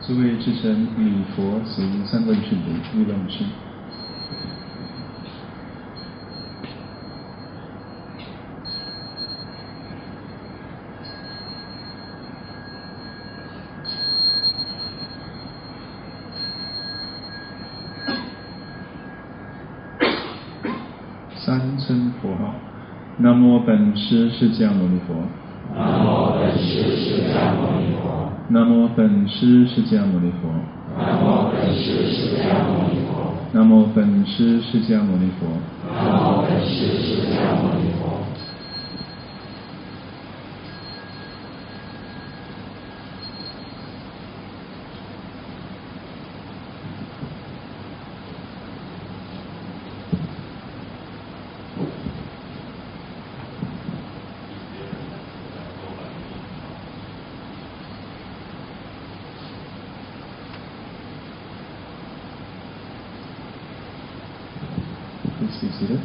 诸位至诚礼佛行三问讯礼，欲论之。三称佛号：南无本师释迦牟尼佛。南无本师释迦牟尼佛。南无本师释迦牟尼佛。南无本师释迦牟尼佛。南无本师释迦牟尼佛。南无本师释迦牟尼佛。Please be seated.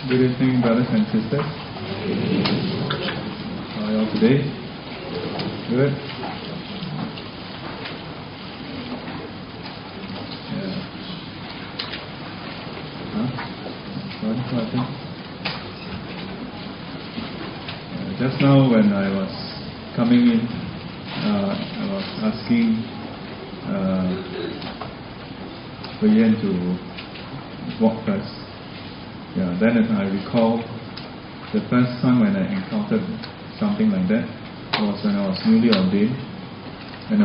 Good evening, brothers and sisters. How are you all today? Good? Yeah. What happened? Just now when I was coming in, I was asking Guan to walk first. Yeah, then I recall the first time when I encountered something like that was when I was newly ordained, and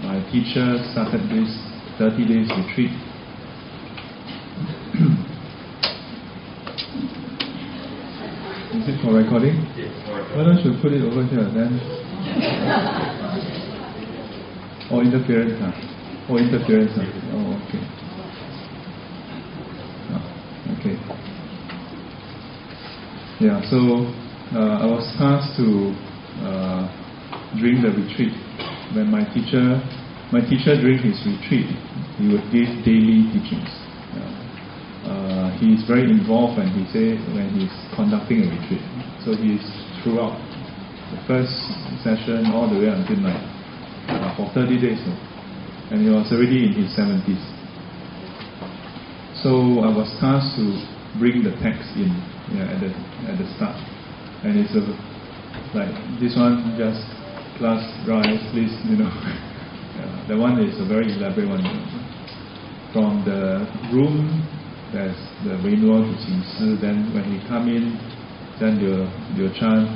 my teacher started this 30 days retreat. Is it for recording? Why don't you put it over here then? Oh, interference, huh? Oh, interference, huh? Oh, okay. Okay. Yeah, so I was tasked to during the retreat, when my teacher during his retreat, he would give daily teachings. He is very involved when he's conducting a retreat. So he is throughout the first session all the way until night for 30 days. And he was already in his 70s. So I was tasked to bring the text in at the start, and it's like this one, just class rise, please, that one is a very elaborate one. From the room, there's the Venerable to Qing Si. Then when he come in, then you chant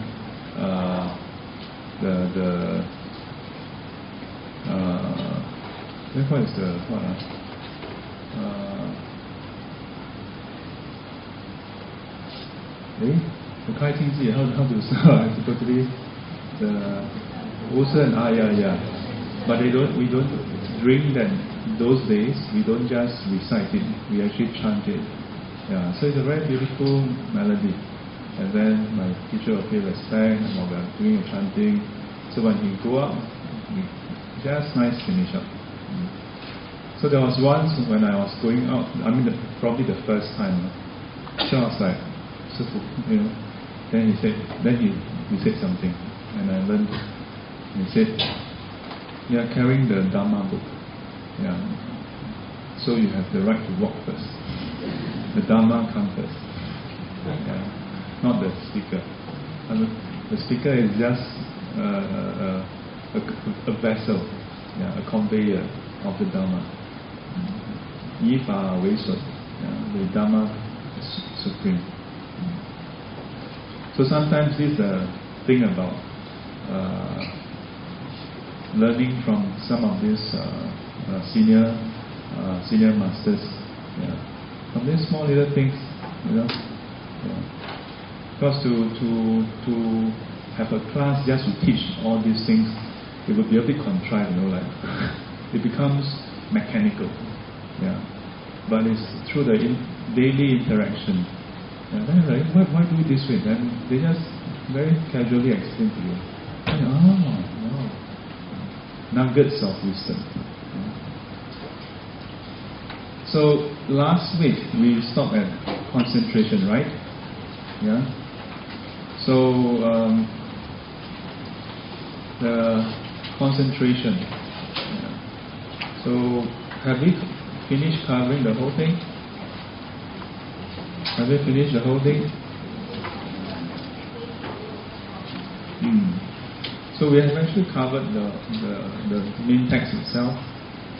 what is the what? The Kai Ting Ji, how to say totally the Ocean, yeah. But we don't during those days we don't just recite it, we actually chant it. Yeah, so it's a very beautiful melody. And then my teacher will pay respect while we're doing the chanting. So when he go up, we just nice finish up. So there was once when I was going out, probably the first time. So I was like, then he said something, and I learned. He said, "You are carrying the Dharma book, yeah. So you have the right to walk first. The Dharma comes first, yeah. Not the speaker. The speaker is just a vessel, yeah, a conveyor of the Dharma. 以法为准, the Dharma is supreme." So sometimes this thing about learning from some of these senior masters, From these small little things, you know. Yeah. Because to have a class just to teach all these things, it would be a bit contrived, you know, like it becomes mechanical. Yeah. But it's through the daily interaction. And then like, why do it this way? Then they just very casually explain to you. And, wow. Nuggets of wisdom. So last week we stopped at concentration, right? Yeah. So the concentration. Yeah. So have we finished covering the whole thing? Have we finished the whole thing? So we have actually covered the main text itself,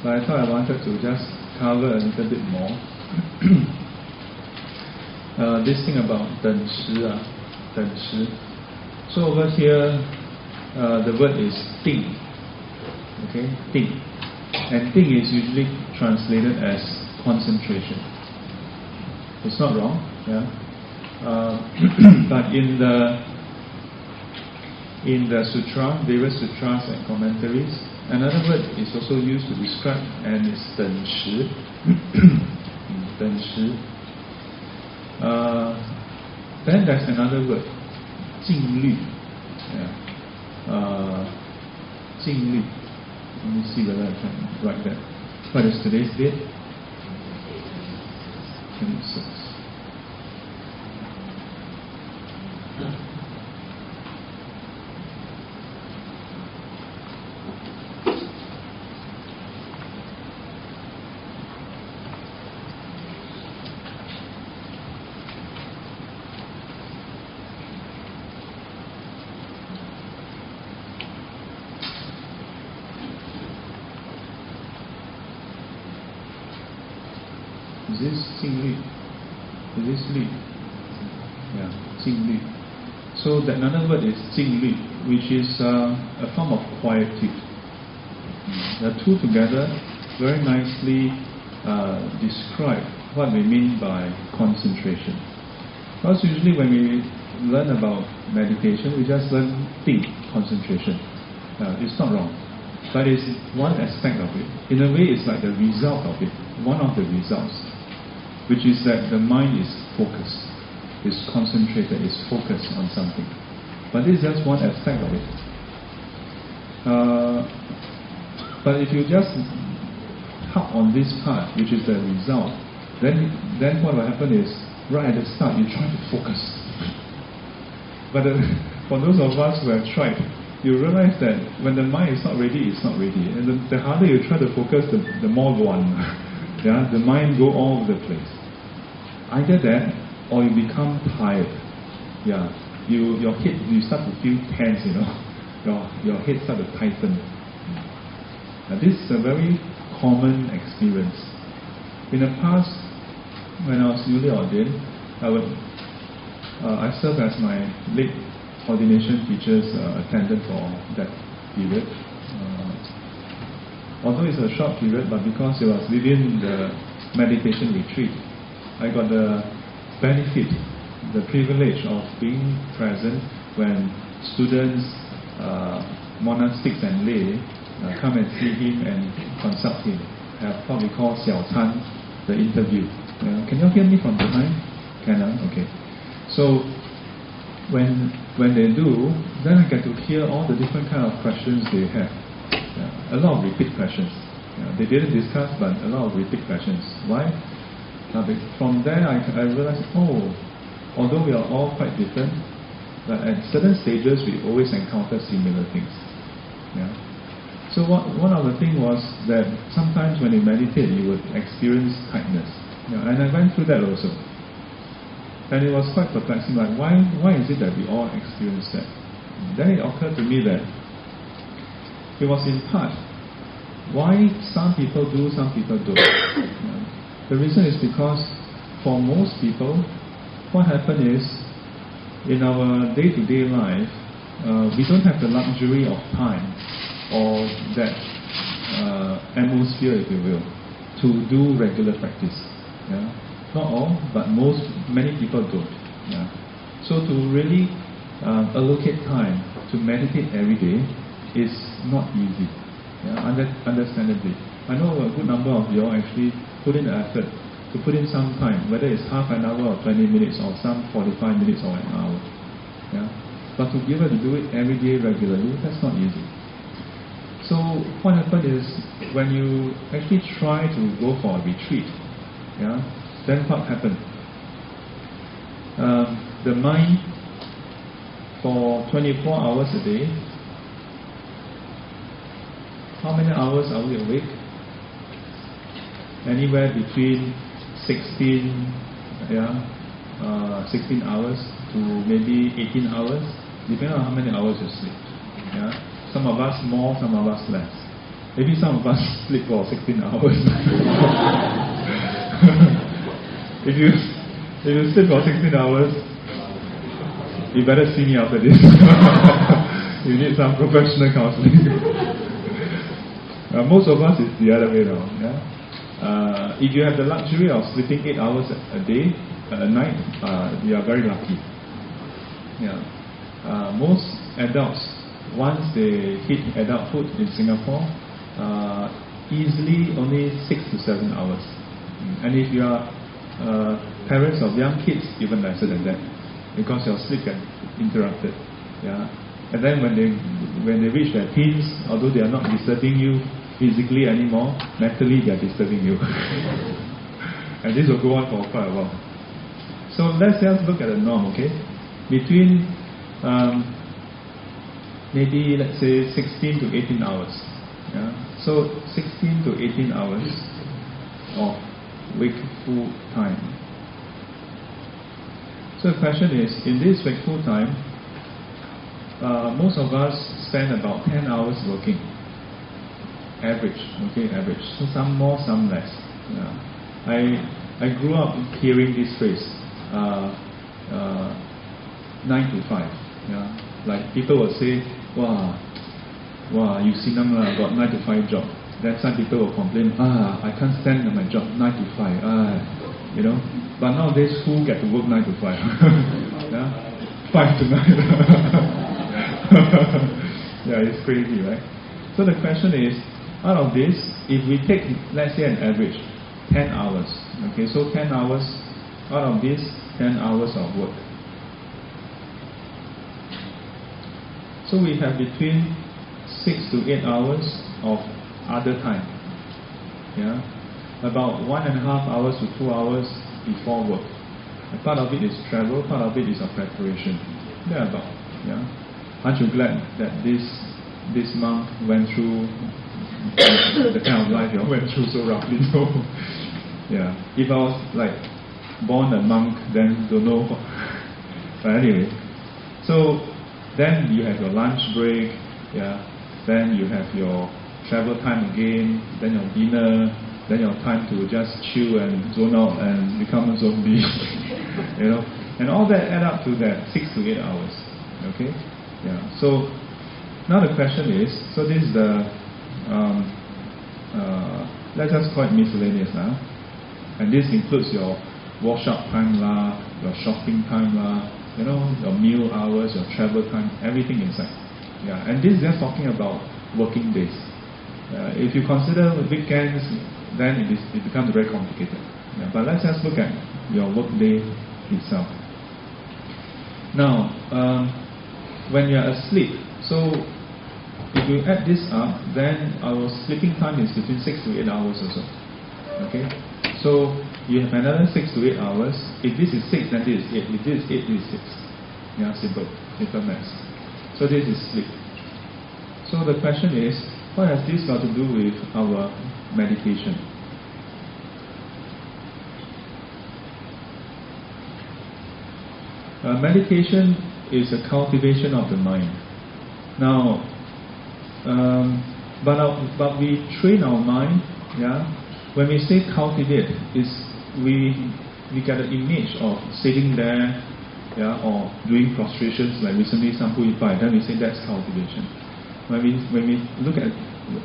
but I thought I wanted to just cover a little bit more. This thing about 等持. So over here, the word is 定. Okay, 定. And 定 is usually translated as concentration. It's not wrong, yeah. But in the sutra, various sutras and commentaries, another word is also used to describe, and it's 等持. 等持. Then there's another word, 静虑. Yeah. 静虑. Let me see whether I can write that. What is today's date? 26. Is this 静虑? Is this 虑? Yeah, 静虑. So that another word is 静虑, which is a form of quietude. The two together very nicely describe what we mean by concentration. Because usually when we learn about meditation, we just learn 定, concentration. It's not wrong, but it's one aspect of it. In a way, it's like the result of it, one of the results, which is that the mind is focused, is concentrated, is focused on something. But this is just one aspect of it. But if you just harp on this part, which is the result, then what will happen is, right at the start, you try to focus. But for those of us who have tried, you realize that when the mind is not ready, it's not ready. And the harder you try to focus, the more Guan. Yeah, the mind go all over the place. Either that, or you become tired. Yeah, your head, you start to feel tense. You know, your head start to tighten. Now, this is a very common experience. In the past, when I was newly ordained, I served as my late ordination teacher's attendant for that period. Although it's a short period, but because it was within the meditation retreat, I got the benefit, the privilege of being present when students, monastics and lay come and see him and consult him. Have what we call 小餐, the interview. Can you hear me from behind? Can I? Okay. So when they do, then I get to hear all the different kind of questions they have. A lot of repeat questions. They didn't discuss, but a lot of repeat questions. Why? From there, I realized, although we are all quite different, but at certain stages, we always encounter similar things. Yeah. So one of the things was that sometimes when you meditate, you would experience tightness. And I went through that also. And it was quite perplexing, like why is it that we all experience that? Then it occurred to me that it was in part why some people do, some people don't. The reason is because for most people, what happens is in our day-to-day life, we don't have the luxury of time or that atmosphere, if you will, to do regular practice. Yeah? Not all, but many people don't. Yeah. So to really allocate time to meditate every day is not easy. Yeah, understandably. I know a good number of you all actually put in the effort to put in some time, whether it's half an hour or 20 minutes or some 45 minutes or an hour. Yeah? But to be able to do it every day regularly, that's not easy. So what happens is, when you actually try to go for a retreat, yeah, then what happens? The mind, for 24 hours a day, how many hours are we awake? Anywhere between 16 hours to maybe 18 hours, depending on how many hours you sleep. Yeah? Some of us more, some of us less. Maybe some of us sleep for 16 hours. If you sleep for 16 hours, you better see me after this. You need some professional counseling. Most of us, it's the other way around. Yeah? If you have the luxury of sleeping 8 hours a day, a night, you are very lucky. Yeah. Most adults, once they hit adulthood in Singapore, easily only 6 to 7 hours. And if you are parents of young kids, even lesser than that, because your sleep gets interrupted. Yeah. And then when they reach their teens, although they are not disturbing you physically anymore, mentally they are disturbing you. And this will go on for quite a while. So let's just look at the norm, okay? Between maybe, let's say, 16 to 18 hours. Yeah? So 16 to 18 hours of wakeful time. So the question is, in this wakeful time, most of us spend about 10 hours working. Average, okay, average. So some more, some less. Yeah. I grew up hearing this phrase, 9 to 5. Yeah. Like people will say, wow, you see them got 9 to 5 job. Then some people will complain, I can't stand my job 9 to 5. You know. But nowadays, who get to work 9 to 5? Yeah? 5 to 9. Yeah, it's crazy, right? So the question is, out of this, if we take, let's say, an average, 10 hours. Okay, so 10 hours, out of this, 10 hours of work. So we have between 6 to 8 hours of other time. Yeah, about 1.5 hours to 2 hours before work. And part of it is travel, part of it is a preparation. Thereabout. Yeah. Aren't you glad that this monk went through the kind of life you went through so roughly? So, yeah. If I was like born a monk, then don't know. But anyway, so then you have your lunch break, yeah. Then you have your travel time again, then your dinner, then your time to just chill and zone out and become a zombie, you know. And all that add up to that 6 to 8 hours. Okay? Yeah. So now the question is, so this is the let's just call it miscellaneous now. And this includes your wash-up time lah, your shopping time lah, you know, your meal hours, your travel time, everything inside. Yeah. And this is just talking about working days. If you consider weekends, then it becomes very complicated. Yeah. But let's just look at your work day itself. Now, when you are asleep, so if you add this up, then our sleeping time is between 6 to 8 hours or so. Okay? So you have another 6 to 8 hours. If this is 6, then this is 8. If this is 8, this is 6. Yeah, simple maths. So this is sleep. So the question is, what has this got to do with our meditation? Meditation is a cultivation of the mind. Now, but we train our mind. Yeah, when we say cultivate, is we get an image of sitting there, yeah, or doing prostrations like recently some Pai. Then we say that's cultivation. When we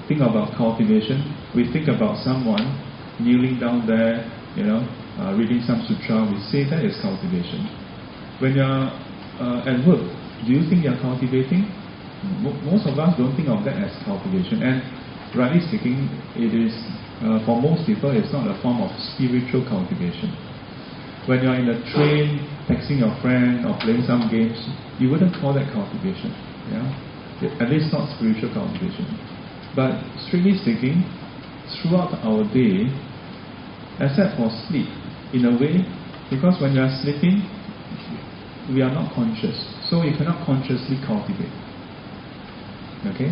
think about cultivation, we think about someone kneeling down there reading some sutra, we say that is cultivation. When you are at work, do you think you are cultivating? Most of us don't think of that as cultivation. And rightly speaking, it is, for most people, it's not a form of spiritual cultivation. When you are in a train, texting your friend or playing some games, you wouldn't call that cultivation. At least not spiritual cultivation. But strictly speaking, throughout our day, except for sleep, in a way, because when you are sleeping, we are not conscious, so you cannot consciously cultivate. Okay?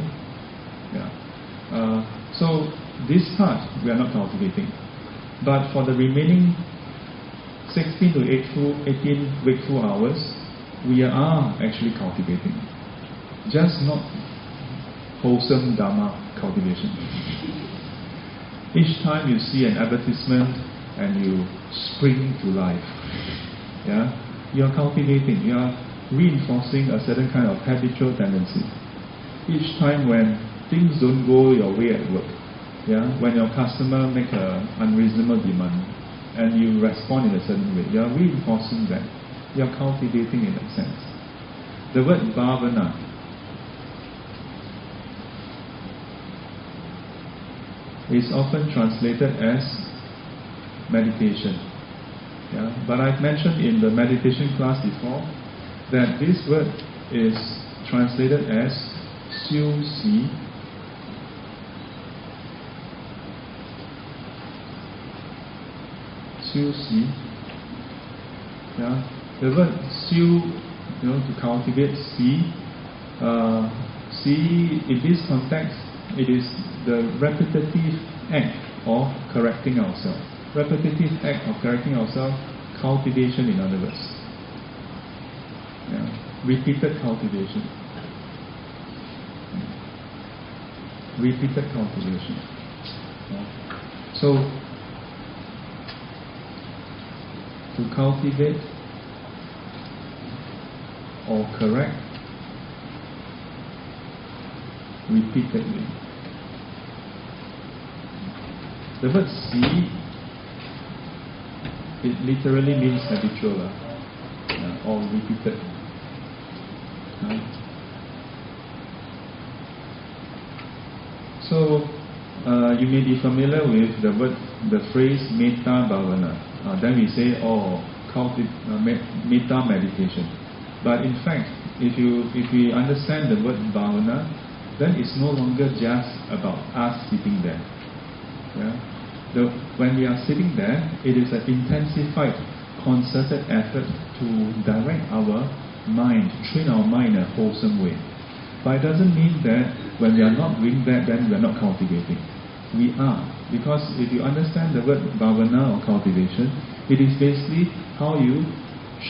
So this part we are not cultivating, but for the remaining 16 to 18 wakeful hours, we are actually cultivating, just not wholesome Dharma cultivation. Each time you see an advertisement and you spring to life, you are cultivating, you are reinforcing a certain kind of habitual tendency. Each time when things don't go your way at work, when your customer make an unreasonable demand and you respond in a certain way, you are reinforcing that. You are cultivating in that sense. The word bhavana is often translated as meditation. But I've mentioned in the meditation class before that this word is translated as xiu xi. Xiu xi. The word xiu, to cultivate, xi. Xi, in this context, it is the repetitive act of correcting ourselves. Repetitive act of correcting ourselves, cultivation in other words. Repeated cultivation. Repeated cultivation. So, to cultivate or correct repeatedly. The word si, it literally means habitual or repeated. So you may be familiar with the phrase metta bhavana. Then we say, metta meditation. But in fact, if we understand the word bhavana, then it's no longer just about us sitting there. When we are sitting there, it is an intensified, concerted effort to direct our mind, train our mind in a wholesome way. But it doesn't mean that when we are not doing that, then we are not cultivating. We are. Because if you understand the word bhavana or cultivation, it is basically how you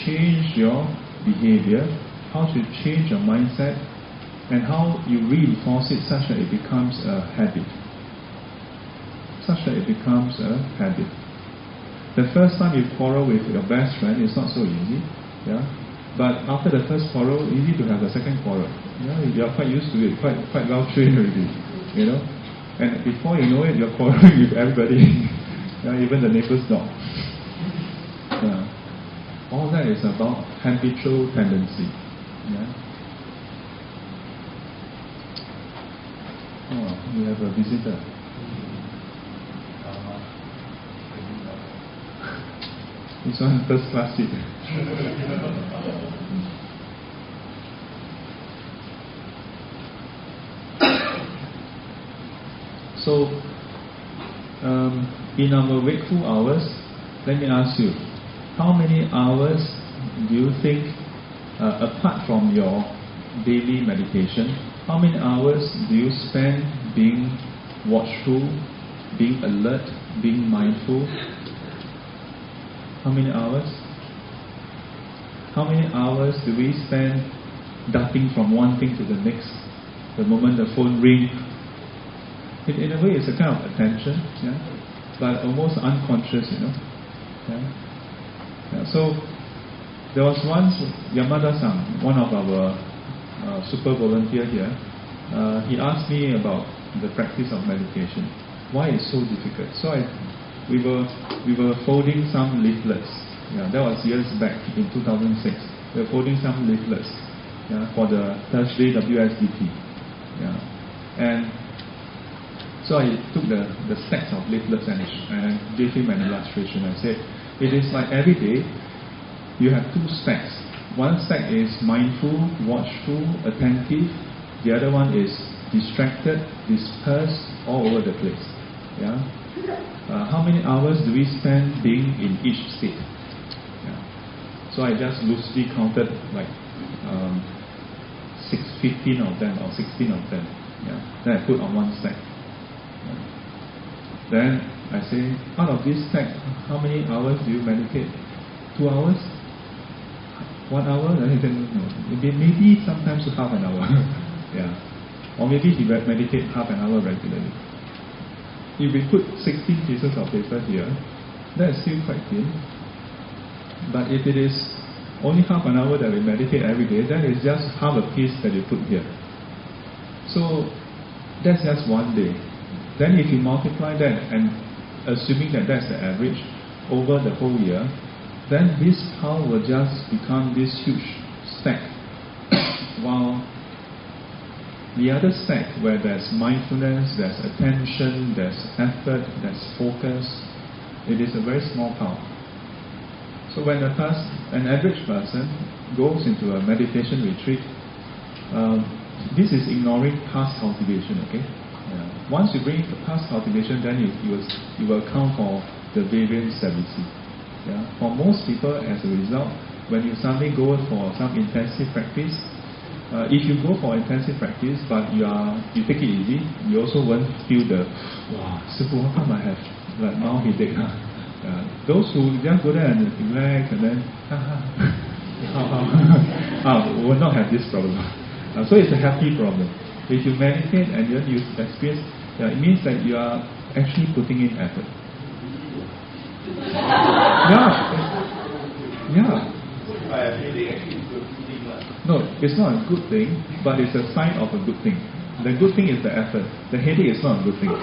change your behavior, how to change your mindset, and how you reinforce it such that it becomes a habit. The first time you quarrel with your best friend is not so easy, but after the first quarrel, easy to have a second quarrel. You are quite used to it, quite well trained already, and before you know it, you're quarreling with everybody, even the neighbor's dog. All that is about habitual tendency. We have a visitor. This one first class seat. So, in our wakeful hours, let me ask you, how many hours do you think, apart from your daily meditation, how many hours do you spend being watchful, being alert, being mindful? How many hours? How many hours do we spend darting from one thing to the next? The moment the phone rings, in a way it's a kind of attention, but almost unconscious, So there was once Yamada-san, one of our super volunteer here, he asked me about the practice of meditation. Why it's so difficult? So we were folding some leaflets. Yeah, that was years back in 2006. We were folding some leaflets, yeah, for the Thursday WSDP. Yeah, and so I took the stacks of leaflets and I gave him an illustration. I said, it is like every day you have two stacks. One stack is mindful, watchful, attentive. The other one is distracted, dispersed, all over the place. Yeah. How many hours do we spend being in each state? Yeah. So I just loosely counted like 15 of them or 16 of them. Yeah. Then I put on one stack. Yeah. Then I say, out of this stack, how many hours do you meditate? 2 hours? 1 hour? Maybe sometimes half an hour. Yeah. Or maybe he meditate half an hour regularly. If we put 16 pieces of paper here, that is still quite thin. But if it is only half an hour that we meditate every day, that is just half a piece that you put here. So that's just one day. Then if you multiply that, and assuming that that's the average over the whole year, then this pile will just become this huge stack. While the other stack, where there's mindfulness, there's attention, there's effort, there's focus, it is a very small pile. So when an average person goes into a meditation retreat, this is ignoring past cultivation, okay? Yeah. Once you bring past cultivation, then you will account for the variance that we see. Yeah. For most people, as a result, when you suddenly go for some intensive practice, if you go for intensive practice, but you take it easy, you also won't feel the, wow, Sifu, how come I have like now headache? Those who just go there and relax and then, will not have this problem. So it's a happy problem. If you meditate and then you experience, it means that you are actually putting in effort. Yeah. No, it's not a good thing, but it's a sign of a good thing. The good thing is the effort. The headache is not a good thing.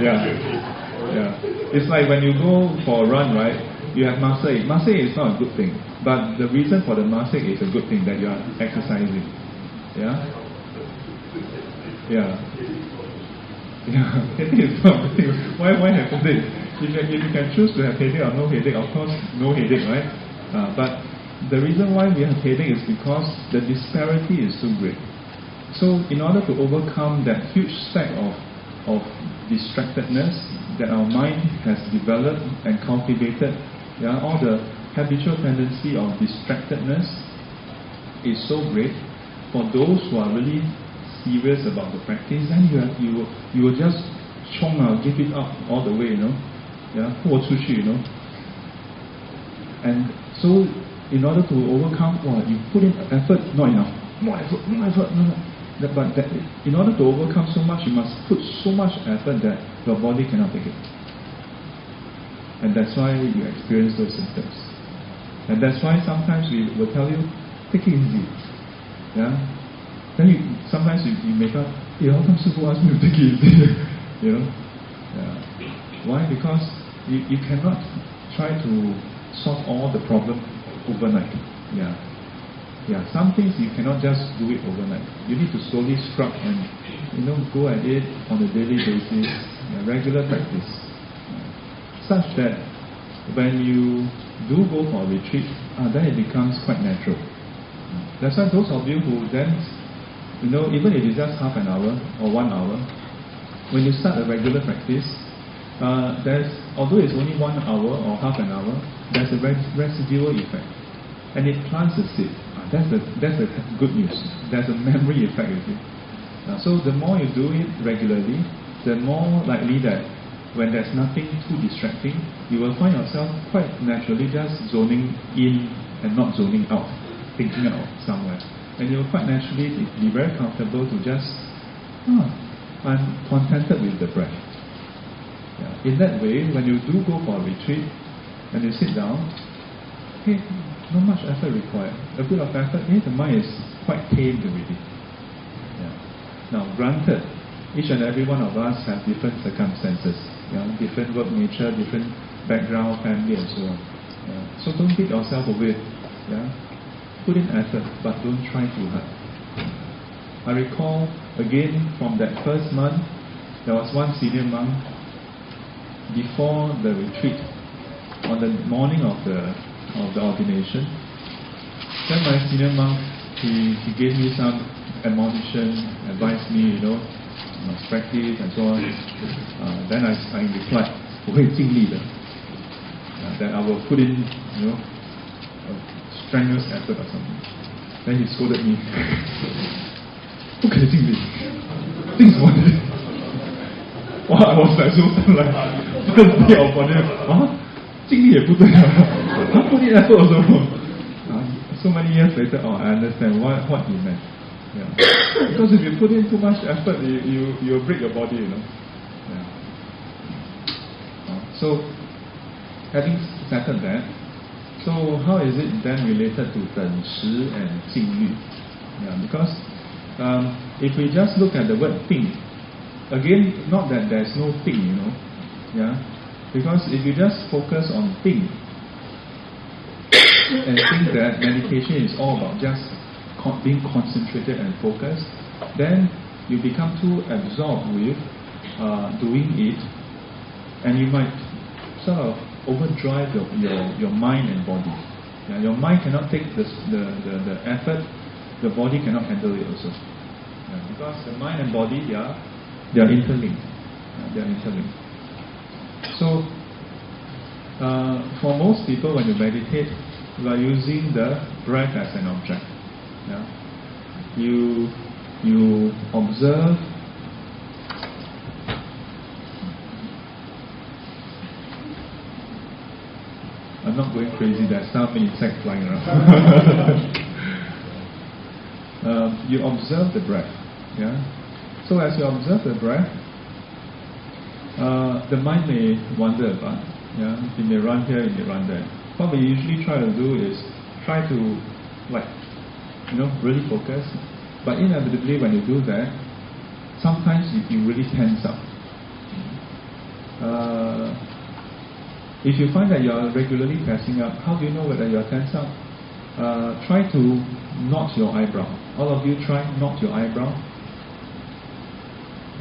Yeah. It's like when you go for a run, right? You have muscle ache. Muscle ache is not a good thing, but the reason for the muscle ache is a good thing, that you are exercising. Yeah. Headache is not a good thing. Why have headache? If you can choose to have headache or no headache, of course no headache, right? But the reason why we have headache is because the disparity is too great. So in order to overcome that huge stack of distractedness that our mind has developed and cultivated, all the habitual tendency of distractedness is so great. For those who are really serious about the practice, then you will just give it up all the way, 豁出去, And so in order to overcome, you put in effort, not enough. More effort. But in order to overcome so much, you must put so much effort that your body cannot take it. And that's why you experience those symptoms. And that's why sometimes we will tell you, take it easy. Yeah? Then sometimes you make up, how come Sifu asked me to take it easy? Yeah. Why? Because you cannot try to solve all the problem overnight. Yeah. Some things you cannot just do it overnight. You need to slowly scrub and go at it on a daily basis, regular practice, such that when you do go for a retreat, then it becomes quite natural. That's why those of you who then, even if it's just half an hour or 1 hour, when you start a regular practice, although it's only 1 hour or half an hour, there's a residual effect, and it plants a seed. That's the good news. There's a memory effect with it. So the more you do it regularly, the more likely that when there's nothing too distracting, you will find yourself quite naturally just zoning in and not zoning out, thinking out somewhere. And you'll quite naturally be very comfortable to just, I'm contented with the breath. In that way, when you do go for a retreat and you sit down, not much effort required. A bit of effort, the mind is quite tamed already. Now, granted, each and every one of us have different circumstances, different work nature, different background, family, and so on. So don't beat yourself away. Put in effort, but don't try too hard. I recall again from that first month, there was one senior monk before the retreat, on the morning of the ordination. Then my senior monk, he gave me some admonition, advised me, must practice and so on. Then I replied, 我会尽力的. That I will put in, a strenuous effort or something. Then he scolded me. 不可以尽力，尽什么力？ 哇！ I was like so like first day of ordination. 尽力也不对啊，put in effort also. So many years later, I understand what he meant. Because if you put in too much effort, you break your body, So, having settled that, so how is it then related to 等时 and 静虑? Because if we just look at the word 定, again, not that there's no 定, because if you just focus on 定 and think that meditation is all about just being concentrated and focused, then you become too absorbed with doing it, and you might sort of overdrive your mind and body. Your mind cannot take the effort, the body cannot handle it also. Because the mind and body, they are interlinked. So, for most people, when you meditate, you are using the breath as an object. You observe. I'm not going crazy. There's some insect flying around. You observe the breath. So as you observe the breath, the mind may wander about. It may run here, it may run there. What we usually try to do is try to, really focus. But inevitably, when you do that, sometimes you really tense up. If you find that you are regularly tensing up, how do you know whether you are tense up? Try to knot your eyebrow. All of you try knot your eyebrow.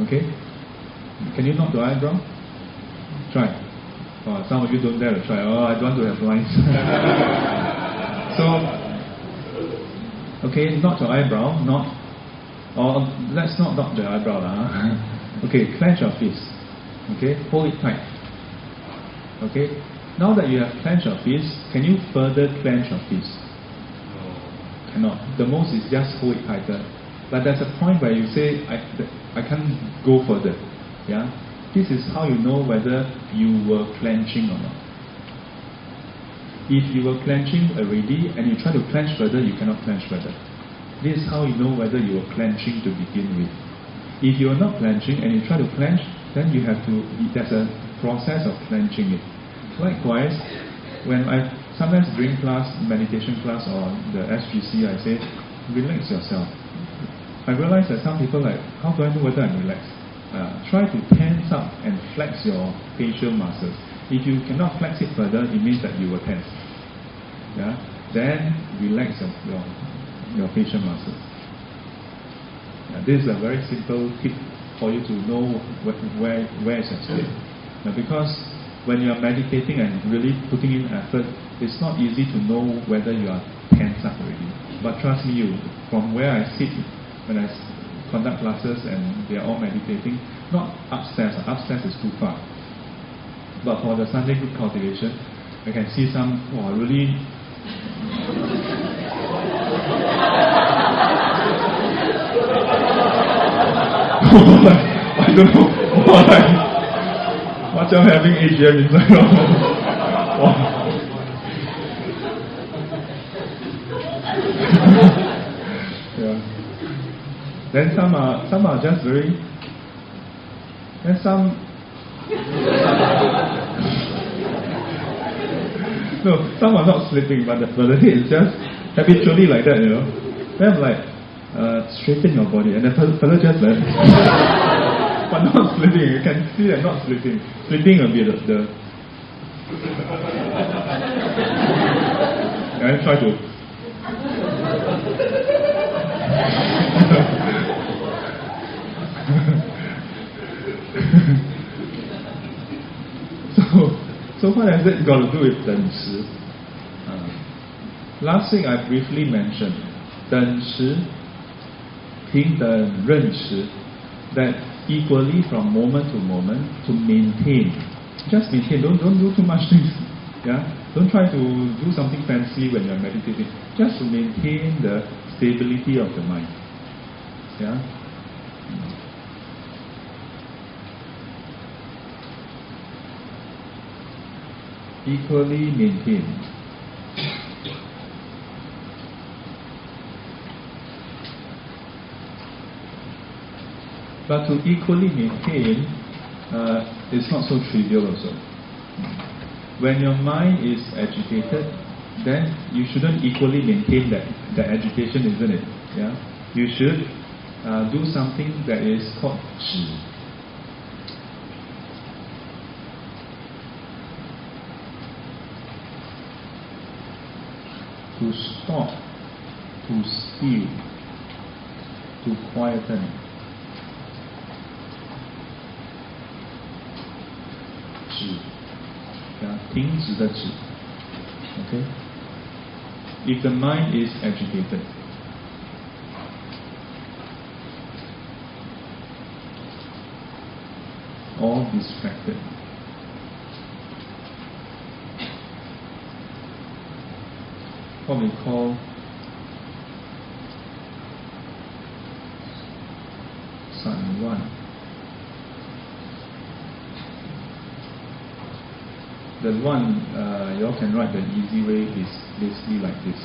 Okay? Can you knot your eyebrow? Try. Some of you don't dare to try. I don't want to have lines. So, okay, knot your eyebrow. Or let's not knot the eyebrow. Okay, clench your fist. Okay, hold it tight. Okay, now that you have clenched your fist, can you further clench your fist? No. Cannot. The most is just hold it tighter. But there's a point where you say, I can't go further. This is how you know whether you were clenching or not. If you were clenching already and you try to clench further, you cannot clench further. This is how you know whether you were clenching to begin with. If you are not clenching and you try to clench, then you have to, there's a process of clenching it. Likewise, when I sometimes during class, meditation class or the SGC, I say, relax yourself. I realize that some people how do I know whether I'm relaxed? Try to tense up and flex your facial muscles. If you cannot flex it further, it means that you were tense. Then relax your facial muscles. This is a very simple tip for you to know where is your state. Because when you are meditating and really putting in effort, it's not easy to know whether you are tense up already. But trust me, from where I sit when I conduct classes and they are all meditating, not upstairs. Upstairs is too far. But for the Sunday group cultivation, I can see some really. I don't know why. Watch out having AGM inside. Then some are just very. Then some. No, some are not sleeping, but the head is just habitually like that, Then I'm like, straighten your body, and the fellow just like. but not sleeping. You can see that not sleeping. Sleeping will be the and try to so what has it got to do with 等持? Last week I briefly mentioned 等持平等认持 that equally from moment to moment to maintain, just maintain, don't do too much things, yeah, don't try to do something fancy when you are meditating, just to maintain the stability of the mind, yeah. Equally maintain. But to equally maintain is not so trivial also. When your mind is agitated, then you shouldn't equally maintain that agitation, isn't it? Yeah, you should do something that is called 止. To stop, to still, to quieten. 止, yeah, 停止的止. Okay? If the mind is agitated, or distracted, what we call Yuan. The one you all can write the easy way is basically like this.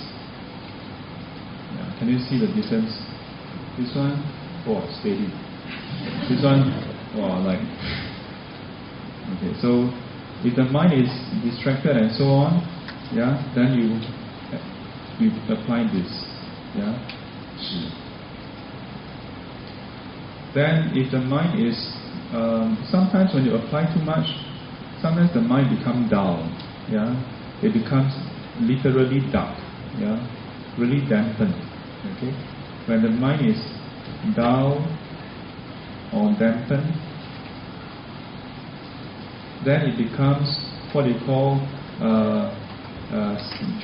Yeah. Can you see the difference? This one, steady. This one, like. Okay, so if the mind is distracted and so on, yeah, then you apply this, yeah, 止. Then if the mind is, sometimes when you apply too much, sometimes the mind becomes dull, yeah, it becomes literally dark, yeah, really dampened, okay. When the mind is dull or dampened, then it becomes what they call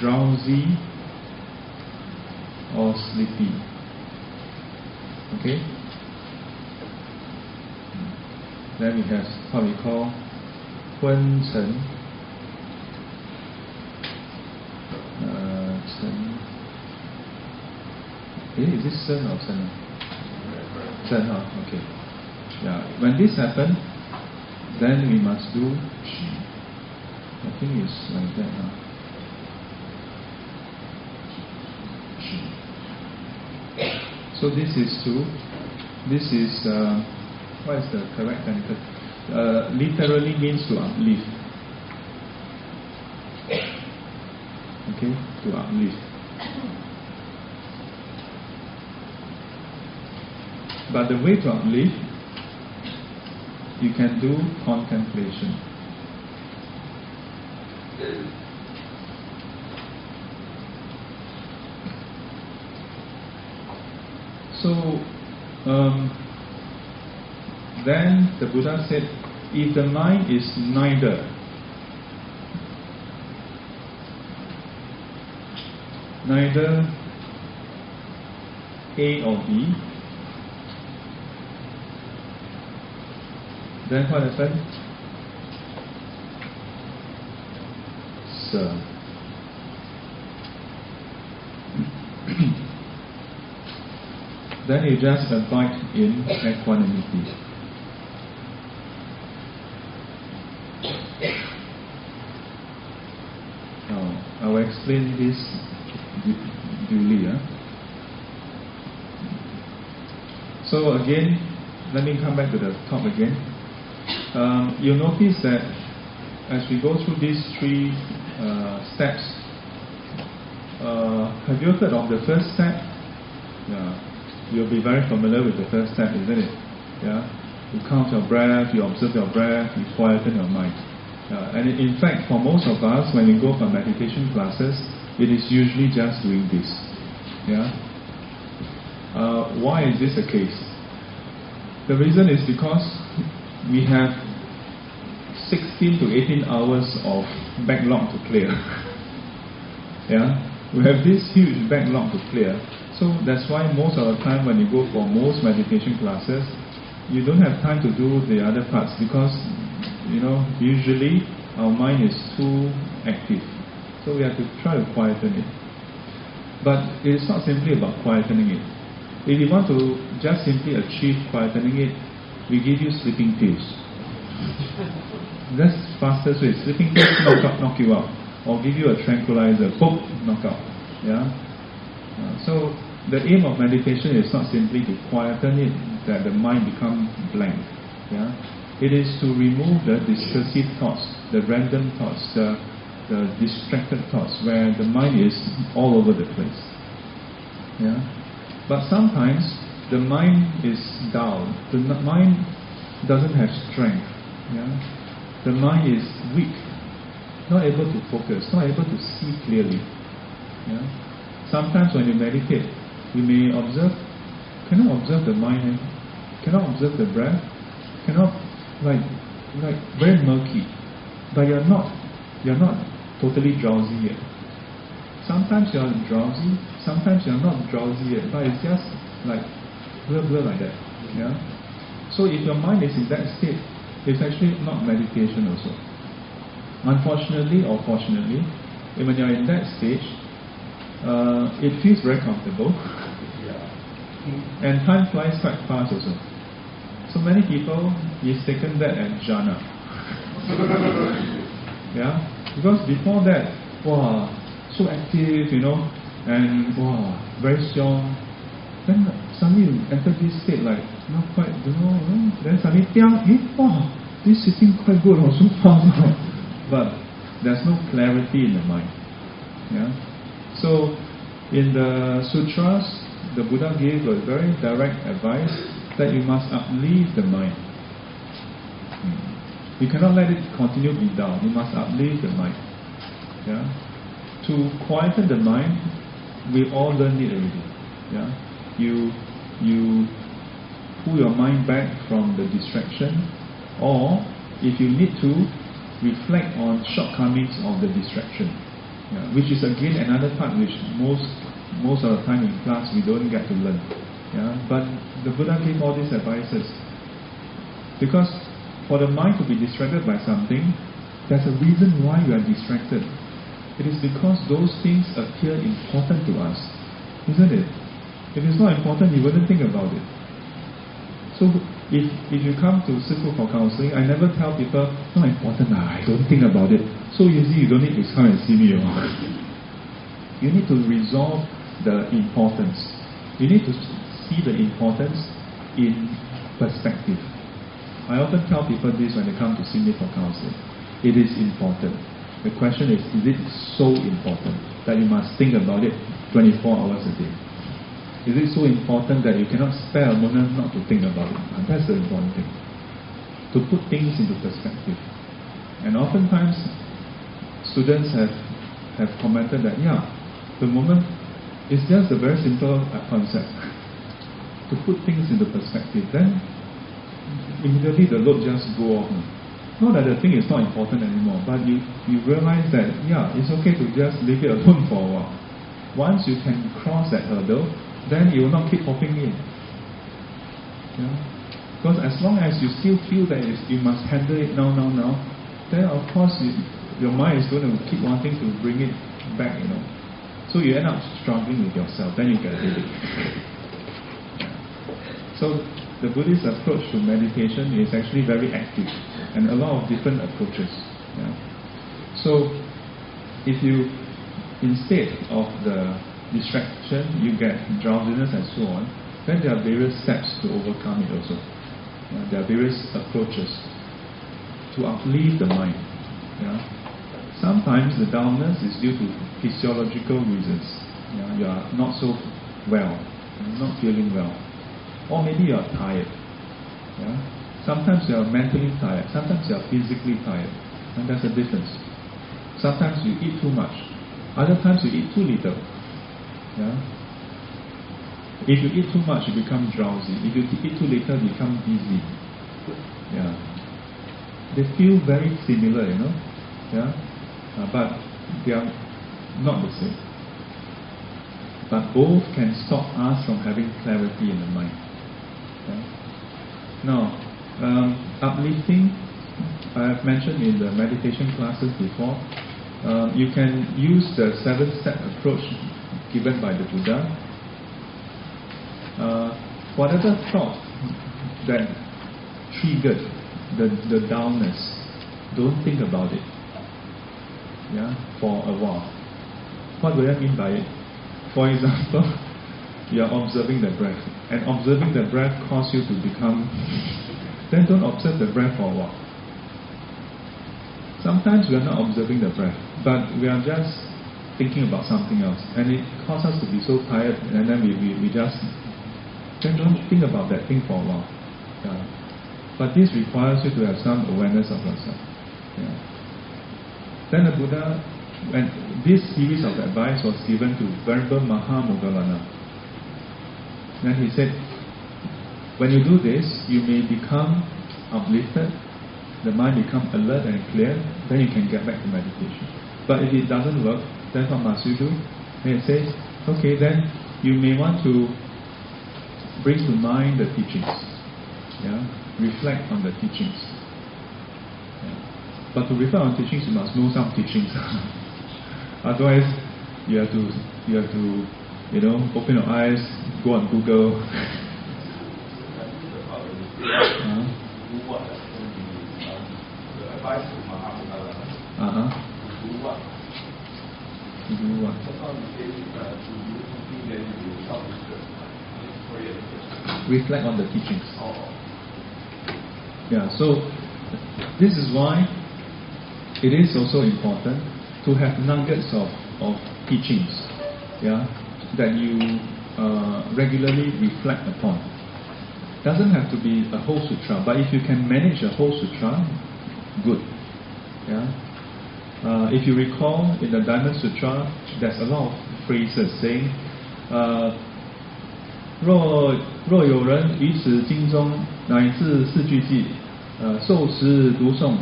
drowsy or sleepy. Okay? Then we have what we call 昏沉. 沉. Is this sen or sen? Sen, okay. Yeah. When this happens, then we must do 止. I think it's like that now. 止. So this is to, this is, what is the correct technical? Literally means to uplift. Okay, to uplift. But the way to uplift, you can do contemplation. So, then the Buddha said, if the mind is neither A or B, then what happens? So, then you just abide in equanimity. Now, I will explain this duly. So again, let me come back to the top again. You'll notice that as we go through these three steps, have you heard of the first step? Yeah, you'll be very familiar with the first step, isn't it? Yeah, You count your breath, you observe your breath, you quieten your mind. And in fact, for most of us, when we go for meditation classes, it is usually just doing this. Yeah. Why is this the case? The reason is because we have 16 to 18 hours of backlog to clear. Yeah, we have this huge backlog to clear. So that's why most of the time when you go for most meditation classes, you don't have time to do the other parts because, usually our mind is too active. So we have to try to quieten it. But it is not simply about quietening it. If you want to just simply achieve quietening it, we give you sleeping pills. That's the fastest way. Sleeping pills knock you out. Or give you a tranquilizer, boom, knock out. Yeah? So the aim of meditation is not simply to quieten it, that the mind become blank. Yeah? It is to remove the discursive thoughts, the random thoughts, the distracted thoughts, where the mind is all over the place. Yeah? But sometimes the mind is dull. The mind doesn't have strength. Yeah? The mind is weak, not able to focus, not able to see clearly. Yeah? Sometimes when you meditate, you may cannot observe the mind, cannot observe the breath, cannot, like very murky. But you're not totally drowsy yet. Sometimes you're drowsy, sometimes you're not drowsy yet, but it's just like blur like that. Yeah? So if your mind is in that state, it's actually not meditation also. Unfortunately or fortunately, when you're in that stage, it feels very comfortable. And time flies quite fast also. So many people mistaken that as jhana. Yeah? Because before that, wow, so active, and wow, very strong. Then suddenly you enter this state like, not quite, then suddenly, wow, this sitting quite good, so fast. But there's no clarity in the mind. Yeah? So in the sutras, the Buddha gave a very direct advice that you must upleave the mind. You cannot let it continue to be down. You must upleave the mind. Yeah? To quieten the mind, we all learned it already. Yeah? You pull your mind back from the distraction, or if you need to, reflect on shortcomings of the distraction. Yeah? Which is again another part which most of the time in class we don't get to learn. Yeah? But the Buddha gave all these advices. Because for the mind to be distracted by something, there's a reason why you are distracted. It is because those things appear important to us, isn't it? If it's not important, you wouldn't think about it. So if you come to Sifu for counseling, I never tell people, not important, I don't think about it. So you see, you don't need to come and see me. You need to resolve the importance. You need to see the importance in perspective. I often tell people this when they come to see me for counseling. It is important. The question is it so important that you must think about it 24 hours a day? Is it so important that you cannot spare a moment not to think about it? And that's the important thing. To put things into perspective. And oftentimes, students have commented that, the moment is just a very simple concept. To put things into perspective, then immediately the load just go off. Not that the thing is not important anymore, but you realize that, it's okay to just leave it alone for a while. Once you can cross that hurdle, then you will not keep popping in. Yeah? Because as long as you still feel that you must handle it now, then of course your mind is going to keep wanting to bring it back, So you end up struggling with yourself, then you get a headache. So the Buddhist approach to meditation is actually very active and a lot of different approaches. Yeah? So if you, instead of the distraction, you get drowsiness and so on, then there are various steps to overcome it also. There are various approaches to upleave the mind. Yeah? Sometimes the dullness is due to physiological reasons. You are not so well, not feeling well. Or maybe you are tired. Yeah? Sometimes you are mentally tired, sometimes you are physically tired, and that's the difference. Sometimes you eat too much, other times you eat too little. Yeah? If you eat too much, you become drowsy. If you eat too little, you become dizzy. Yeah. They feel very similar, you know. Yeah. But they are not the same. But both can stop us from having clarity in the mind. Yeah? Now, uplifting, I have mentioned in the meditation classes before, you can use the 7-step approach given by the Buddha. Whatever thought that triggered the downness, don't think about it. Yeah, for a while. What do I mean by it? For example, you are observing the breath, and observing the breath causes you to become. Then don't observe the breath for a while. Sometimes we are not observing the breath, but we are just thinking about something else, and it causes us to be so tired, and then we just. Then don't think about that thing for a while. Yeah. But this requires you to have some awareness of yourself. Yeah. Then the Buddha, and this series of advice was given to Venerable Mahamoggallana. Then he said, when you do this, you may become uplifted, the mind become alert and clear, then you can get back to meditation. But if it doesn't work, then what must you do? And it says, okay, then you may want to bring to mind the teachings. Yeah? Reflect on the teachings. Yeah. But to reflect on teachings, you must know some teachings. Otherwise, you have to, open your eyes, go on Google. To do what? Reflect on the teachings. Yeah, so this is why it is also important to have nuggets of teachings, yeah, that you regularly reflect upon. Doesn't have to be a whole sutra, but if you can manage a whole sutra, good. Yeah. If you recall in the Diamond Sutra, there's a lot of phrases saying, 若有人于此经中乃至四句偈，受持读诵，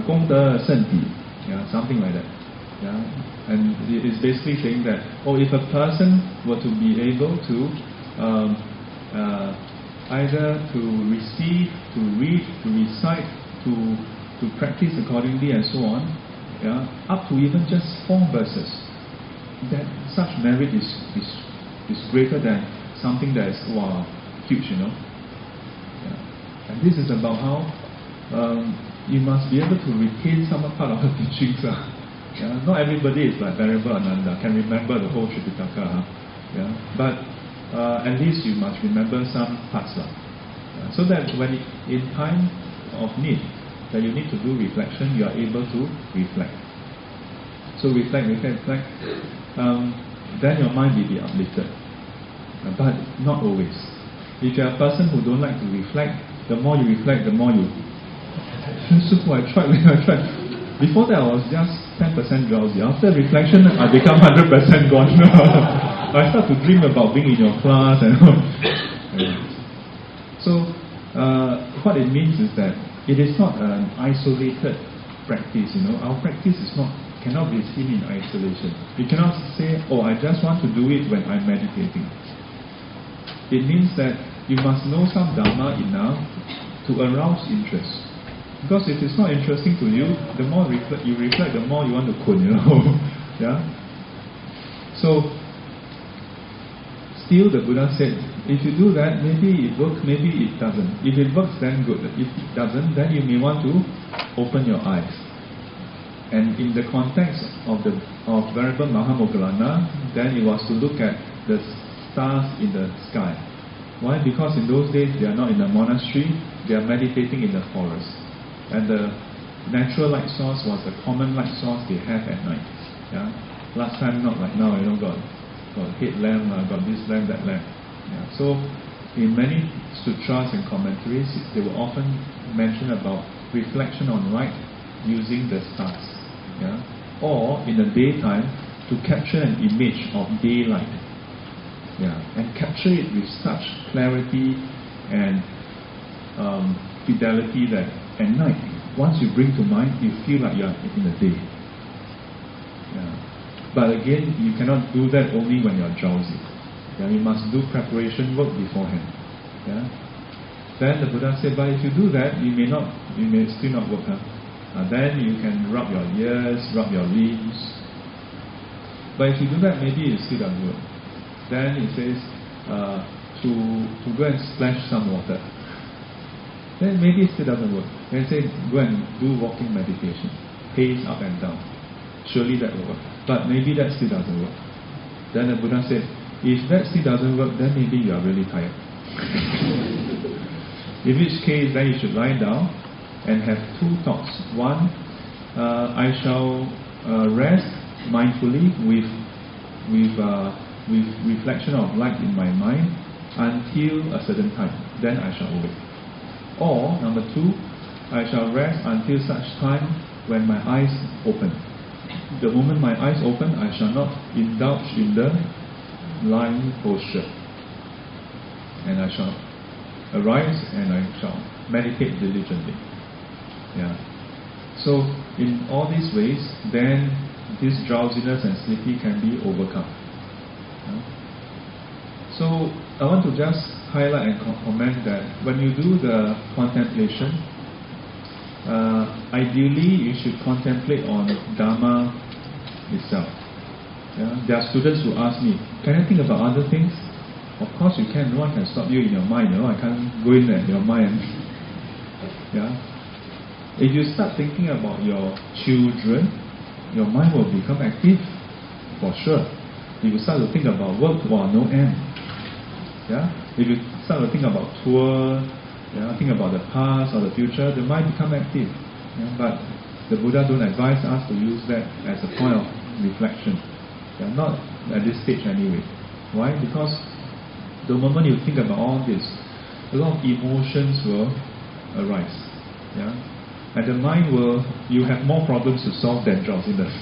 功德甚彼. Yeah, something like that. Yeah, and it's basically saying that, if a person were to be able to either to receive, to read, to recite, to practice accordingly and so on, yeah, up to even just 4 verses, that such merit is greater than something that is huge, you know. Yeah. And this is about how you must be able to retain some part of the teachings. Yeah. Not everybody is like Venerable Ananda, can remember the whole Tripitaka. Yeah. But at least you must remember some parts. Yeah. So that when in time of need, that you need to do reflection, you are able to reflect. So reflect. Then your mind will be uplifted. But not always. If you are a person who don't like to reflect, the more you reflect, the more you... I tried. Before that I was just 10% drowsy. After reflection, I become 100% gone. I start to dream about being in your class and all. So, what it means is that it is not an isolated practice, you know. Our practice cannot be seen in isolation. You cannot say, I just want to do it when I'm meditating. It means that you must know some Dhamma enough to arouse interest. Because if it's not interesting to you, the more you reflect, the more you want to kun, you know. Yeah? So, still the Buddha said, if you do that, maybe it works, maybe it doesn't. If it works, then good. If it doesn't, then you may want to open your eyes. And in the context of Venerable Mahamoggallana, then it was to look at the stars in the sky. Why? Because in those days they are not in a monastery, they are meditating in the forest. And the natural light source was the common light source they have at night. Yeah? Last time, not like now, got headlamp, got this lamp, that lamp. Yeah. So in many sutras and commentaries, they will often mention about reflection on light using the stars, yeah? Or in the daytime to capture an image of daylight, yeah, and capture it with such clarity and fidelity that at night, once you bring to mind, you feel like you are in the day. Yeah. But again, you cannot do that only when you are drowsy. Yeah, you must do preparation work beforehand. Yeah. Then the Buddha said, but if you do that, you may still not work. Then you can rub your ears, rub your limbs. But if you do that, maybe it still doesn't work. Then it says to go and splash some water. Then maybe it still doesn't work. Then it says go and do walking meditation, pace up and down. Surely that will work. But maybe that still doesn't work. Then the Buddha said, if that still doesn't work, then maybe you are really tired. In which case, then you should lie down and have two thoughts. One, I shall rest mindfully with reflection of light in my mind until a certain time. Then I shall awake. Or, number two, I shall rest until such time when my eyes open. The moment my eyes open, I shall not indulge in the lying posture. And I shall arise and I shall meditate diligently. Yeah. So, in all these ways, then this drowsiness and sleepy can be overcome. Yeah. So, I want to just highlight and comment that when you do the contemplation, ideally you should contemplate on Dharma itself. Yeah? There are students who ask me, can I think about other things? Of course you can. No one can stop you in your mind. I can't go in at your mind. Yeah? If you start thinking about your children, your mind will become active, for sure. If you start to think about work, no end. Yeah? If you start to think about tour, think about the past or the future, the mind become active. Yeah? But the Buddha don't advise us to use that as a point of reflection. Yeah? Not at this stage anyway. Why? Because the moment you think about all this, a lot of emotions will arise. Yeah? And the mind you have more problems to solve than drowsiness.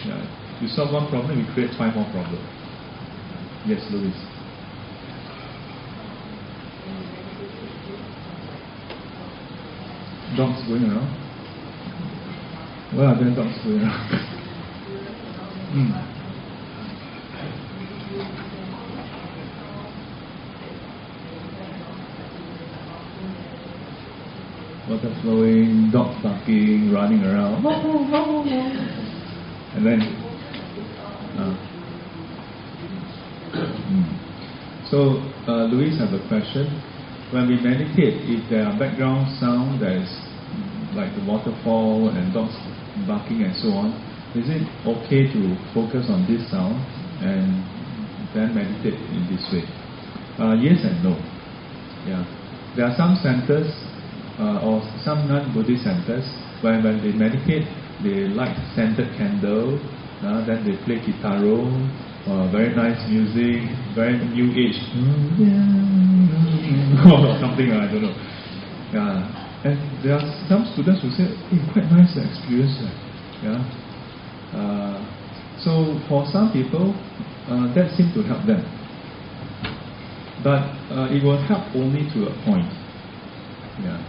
Yeah? You solve one problem, you create 5 more problems. Yes, Louis. Dogs going around? Where are there dogs going around? Water flowing, dogs barking, running around. And then So Louis has a question. When we meditate, if there are background sound that is like the waterfall and dogs barking and so on, is it okay to focus on this sound and then meditate in this way? Yes and no. Yeah. There are some centers or some non-Buddhist centers where when they meditate, they light scented candle, then they play guitarro, very nice music, very new age, or something, I don't know. Yeah. And there are some students who say, quite nice experience. Yeah. So for some people, that seems to help them. But it will help only to a point. Yeah.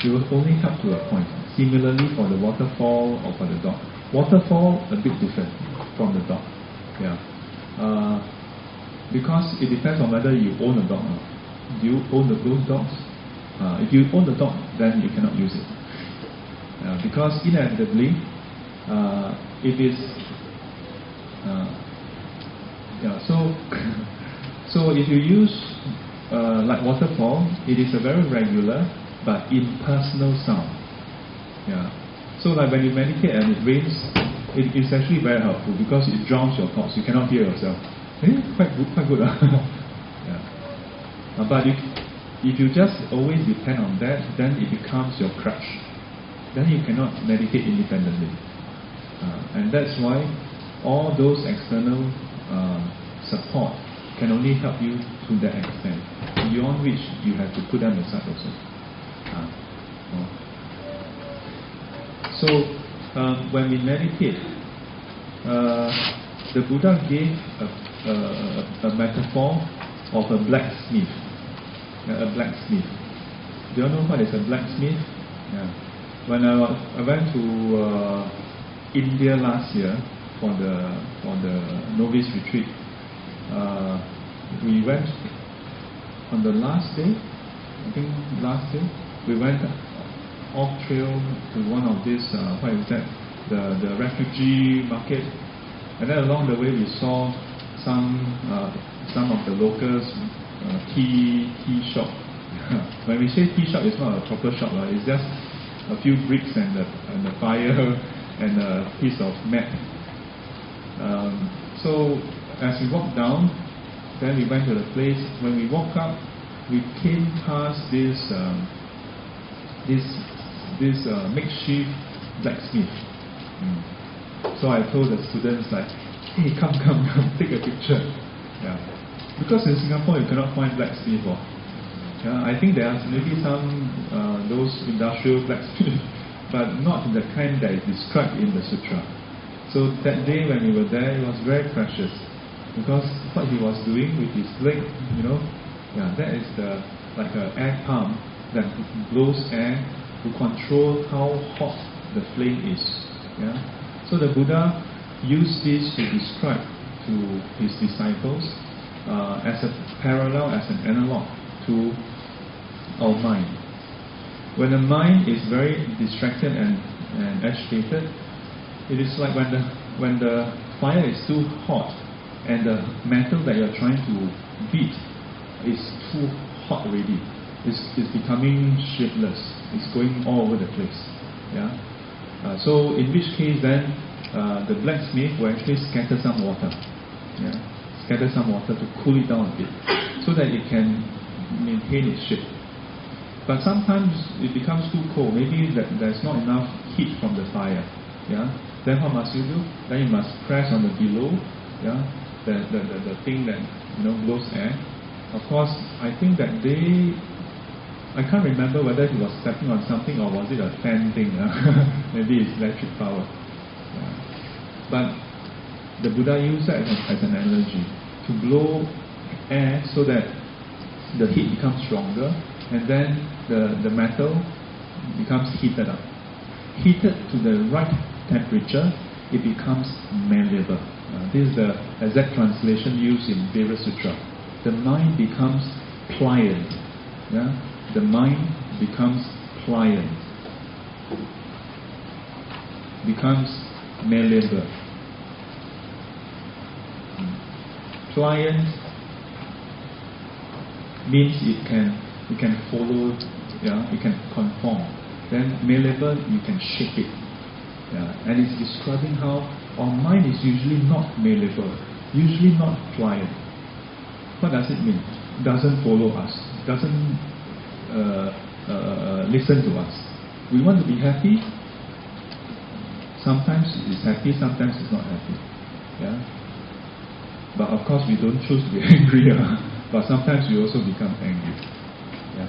It will only help to a point. Similarly for the waterfall or for the dog. Waterfall, a bit different from the dog. Yeah. Because it depends on whether you own a dog or not. Do you own those dogs? If you own the dog, then you cannot use it. Because inevitably, it is... So if you use like waterfall, it is a very regular but impersonal sound. Yeah. So like when you meditate and it rains, it is actually very helpful because it drowns your thoughts. You cannot hear yourself. Quite good. Yeah. But if you just always depend on that, then it becomes your crutch. Then you cannot meditate independently. And that's why all those external support can only help you to that extent. beyond which you have to put them aside also. So when we meditate, the Buddha gave a metaphor of a blacksmith. A blacksmith. Do you know what is a blacksmith? Yeah. When I went to India last year for the novice retreat, we went on the last day. I think last day we went off trail to one of these what is that? The refugee market, and then along the way we saw some of the locals tea shop. When we say tea shop, it's not a proper shop, it's just a few bricks and a fire and a piece of mat. So as we walked down, then we went to the place. When we walked up, we came past this makeshift blacksmith. So I told the students like, hey, come, take a picture. Yeah. Because in Singapore you cannot find blacksmith. Yeah, I think there are maybe some those industrial blacksmiths, but not the kind that is described in the sutra. So that day when we were there, it was very precious, because what he was doing with his leg, that is like an air pump that blows air to control how hot the flame is. Yeah. So the Buddha used this to describe to his disciples as a parallel, as an analog to our mind. When the mind is very distracted and agitated, it is like when the fire is too hot and the metal that you are trying to beat is too hot already. It's becoming shapeless. It's going all over the place. Yeah. So in which case then the blacksmith will actually scatter some water. Yeah. Scatter some water to cool it down a bit, so that it can maintain its shape. But sometimes it becomes too cold. Maybe there's not enough heat from the fire. Yeah. Then what must you do? Then you must press on the below. Yeah. The thing that blows air. Of course, I think that I can't remember whether he was stepping on something or was it a fan thing. Maybe it's electric power. Yeah. But the Buddha used that as an analogy to blow air so that the heat becomes stronger, and then the metal becomes heated up. Heated to the right temperature, it becomes malleable. This is the exact translation used in various sutra. The mind becomes pliant. Yeah? The mind becomes pliant, becomes malleable. Pliant means it can follow, it can conform. Then malleable, you can shape it. And it's describing how our mind is usually not malleable, usually not pliant. What does it mean? It doesn't follow us, doesn't listen to us. We want to be happy. Sometimes it's happy, sometimes it's not happy. Yeah. But of course we don't choose to be angry, but sometimes we also become angry. Yeah.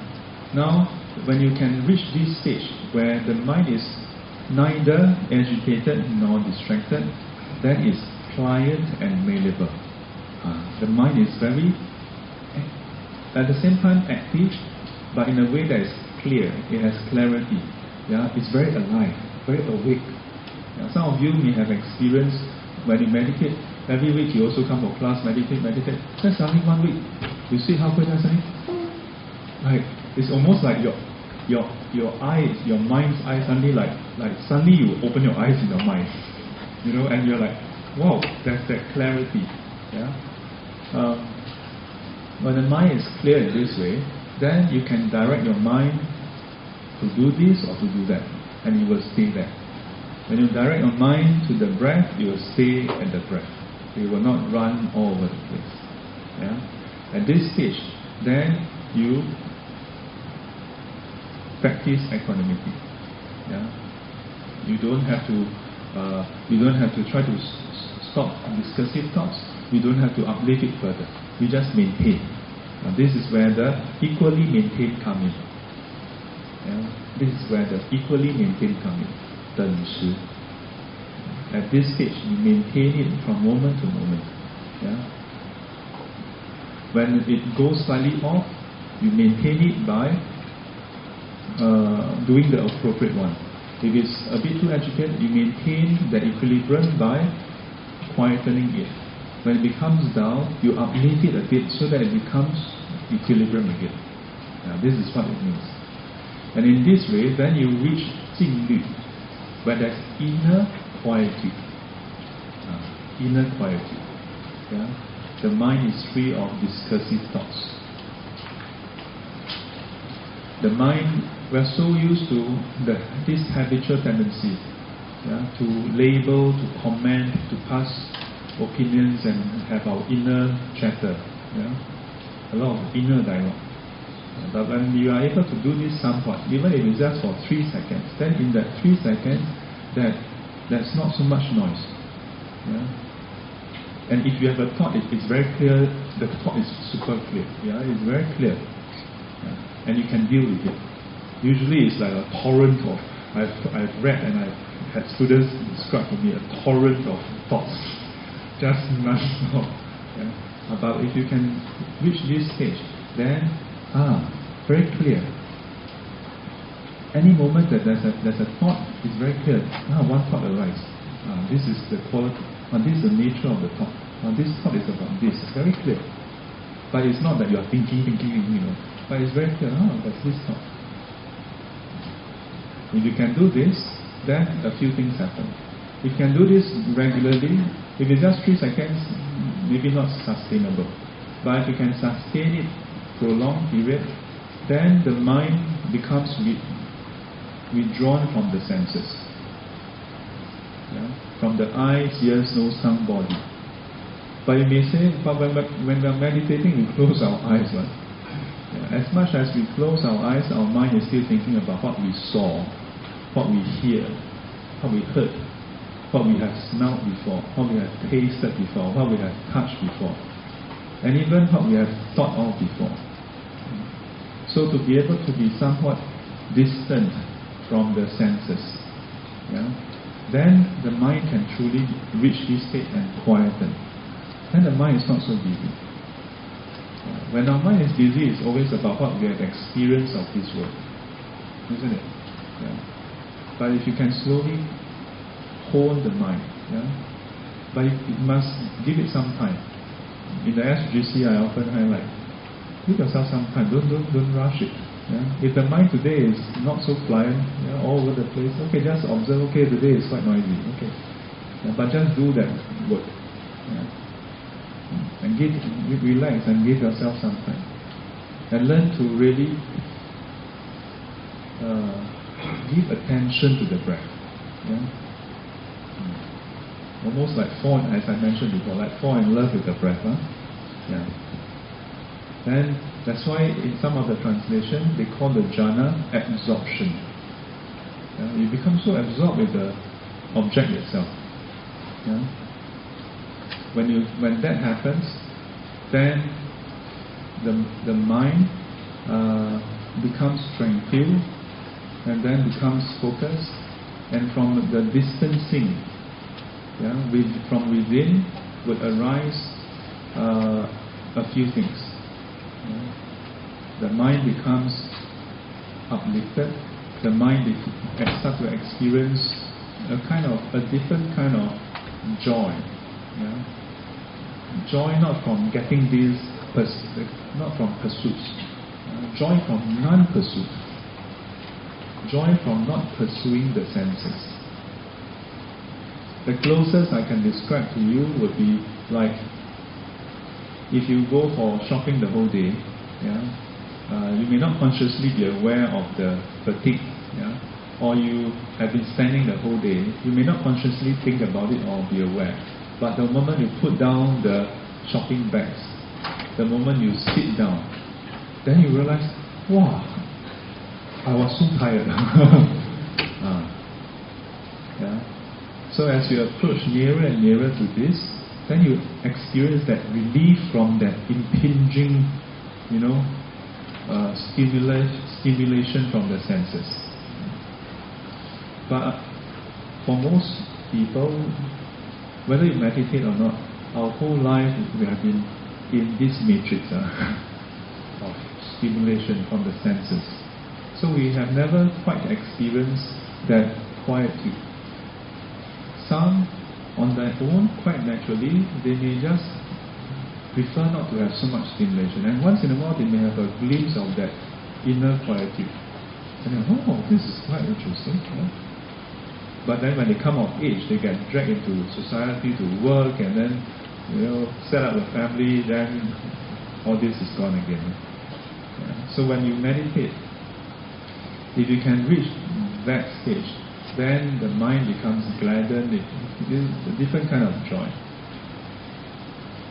Now, when you can reach this stage where the mind is neither agitated nor distracted, that is pliant and malleable. The mind is very, at the same time, active, but in a way that is clear. It has clarity. Yeah, it's very alive, very awake. Yeah, some of you may have experienced when you meditate. Every week you also come for class, meditate. Then suddenly 1 week, you see halfway there suddenly, like it's almost like your eyes, your mind's eyes suddenly like suddenly you open your eyes in your mind, and you're like, wow, that's that clarity. Yeah. When the mind is clear in this way, then you can direct your mind to do this or to do that, and you will stay there. When you direct your mind to the breath, you will stay at the breath. You will not run all over the place. Yeah? At this stage, then you practice equanimity. Yeah? You don't have to try to stop discursive thoughts. You don't have to uplift it further. You just maintain. This is where the equally maintained come in. Yeah? This is where the equally maintained come in. 等持. At this stage, you maintain it from moment to moment. Yeah? When it goes slightly off, you maintain it by doing the appropriate one. If it's a bit too agitated, you maintain the equilibrium by quietening it. When it becomes down, you uplift it a bit so that it becomes equilibrium again. This is what it means. And in this way, then you reach 静虑, where there's inner quietude. Inner quietude. Yeah? The mind is free of discursive thoughts. The mind, we're so used to this habitual tendency, to label, to comment, to pass opinions and have our inner chatter. A lot of inner dialogue. But when you are able to do this somewhat, even if it's just for 3 seconds, then in that 3 seconds, there's not so much noise. And if you have a thought, it's very clear, the thought is super clear. It's very clear. And you can deal with it. Usually it's like a torrent of, I've read and I've had students describe to me a torrent of thoughts. Just non-stop. But if you can reach this stage, then, very clear. Any moment that there's a thought, it's very clear. One thought arises. This is the quality, this is the nature of the thought. This thought is about this. It's very clear. But it's not that you are thinking, but it's very clear, there's this thought. If you can do this, then a few things happen. If you can do this regularly, if it's just 3 seconds, maybe not sustainable. But if you can sustain it for a long period, then the mind becomes withdrawn from the senses. From the eyes, ears, nose, tongue, body. But you may say, but when we are meditating, we close our eyes. As much as we close our eyes, our mind is still thinking about what we saw, what we hear, what we heard, what we have smelled before, what we have tasted before, what we have touched before, and even what we have thought of before. So to be able to be somewhat distant from the senses, then the mind can truly reach this state and quieten. Then the mind is not so busy. When our mind is busy, it's always about what we have experienced of this world, isn't it? But if you can slowly hone the mind, but it must give it some time. In the SGC, I often highlight, give yourself some time. Don't rush it. If the mind today is not so pliant, all over the place, okay, just observe. Okay, today is quite noisy. Okay, but just do that work. And relax and give yourself some time. And learn to really give attention to the breath. Almost like as I mentioned before, like fall in love with the breath. And that's why in some of the translation, they call the jhana absorption. You become so absorbed with the object itself. When that happens, then the mind becomes tranquil and then becomes focused, and from the distancing, from within would arise a few things. The mind becomes uplifted. The mind starts to experience a different kind of joy. Joy not from getting this, not from pursuits. Joy from non-pursuit. Joy from not pursuing the senses. The closest I can describe to you would be like if you go for shopping the whole day, you may not consciously be aware of the fatigue, or you have been spending the whole day, you may not consciously think about it or be aware. But the moment you put down the shopping bags, the moment you sit down, then you realize, wow, I was so tired. So as you approach nearer and nearer to this, then you experience that relief from that impinging stimulation from the senses. But for most people, whether you meditate or not, our whole life we have been in this matrix of stimulation from the senses. So we have never quite experienced that quietude. Some, on their own, quite naturally, they may just prefer not to have so much stimulation. And once in a while, they may have a glimpse of that inner quietude. And then, this is quite interesting. But then when they come of age, they get dragged into society to work and then, set up a family, then all this is gone again. So when you meditate, if you can reach that stage, then the mind becomes gladdened. It is a different kind of joy.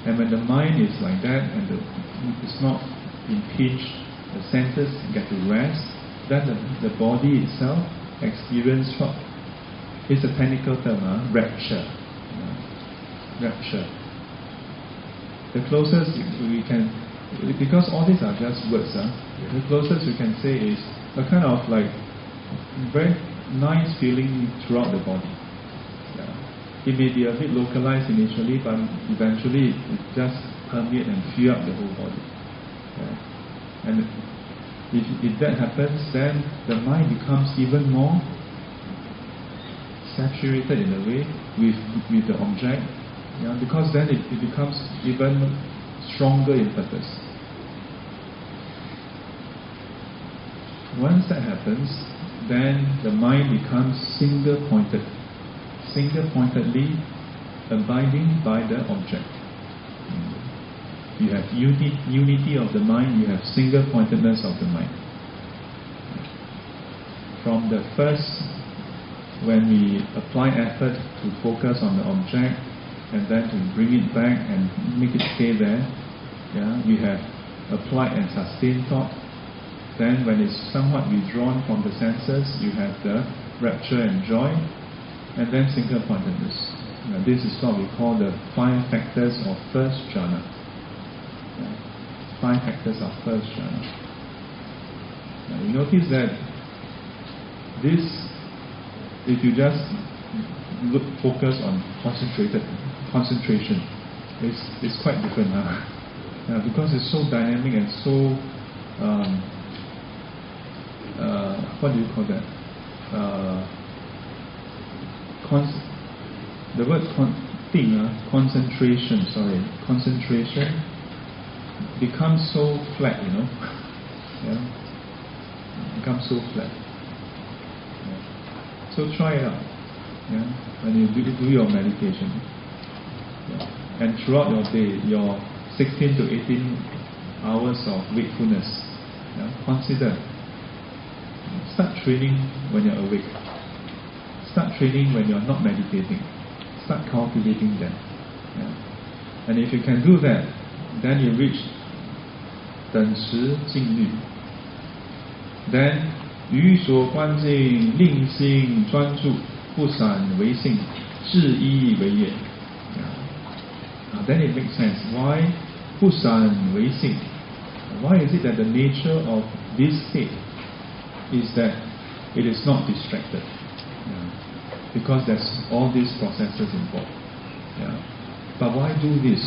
And when the mind is like that and it's not impinged, the senses get to rest, then the body itself experiences what is a technical term, rapture. Rapture. The closest we can, because all these are just words, the closest we can say is a kind of like very nice feeling throughout the body. It may be a bit localized initially, but eventually it just permeates and fills up the whole body. And if that happens, then the mind becomes even more saturated in a way with the object, because then it becomes even stronger in purpose. Once that happens, then the mind becomes single-pointedly abiding by the object. You have unity of the mind, you have single-pointedness of the mind. From the first, when we apply effort to focus on the object and then to bring it back and make it stay there, we have applied and sustained thought. Then when it's somewhat withdrawn from the senses, you have the rapture and joy, and then single-pointedness. This is what we call the 5 factors of first jhana. 5 factors of first jhana. You notice that this, if you just focus on concentration, it's quite different. Because it's so dynamic and so what do you call that? The word concentration becomes so flat, becomes so flat. So try it out, when you do your meditation. And throughout your day, your 16 to 18 hours of wakefulness, consider. Start training when you're awake. Start training when you're not meditating. Start cultivating them. And if you can do that, then you reach 等持静虑. Then 于所观境，令心专注，不散为性，至一为业. Then it makes sense. Why 不散为性? Why is it that the nature of this state is that it is not distracted? Because there's all these processes involved. But why do this?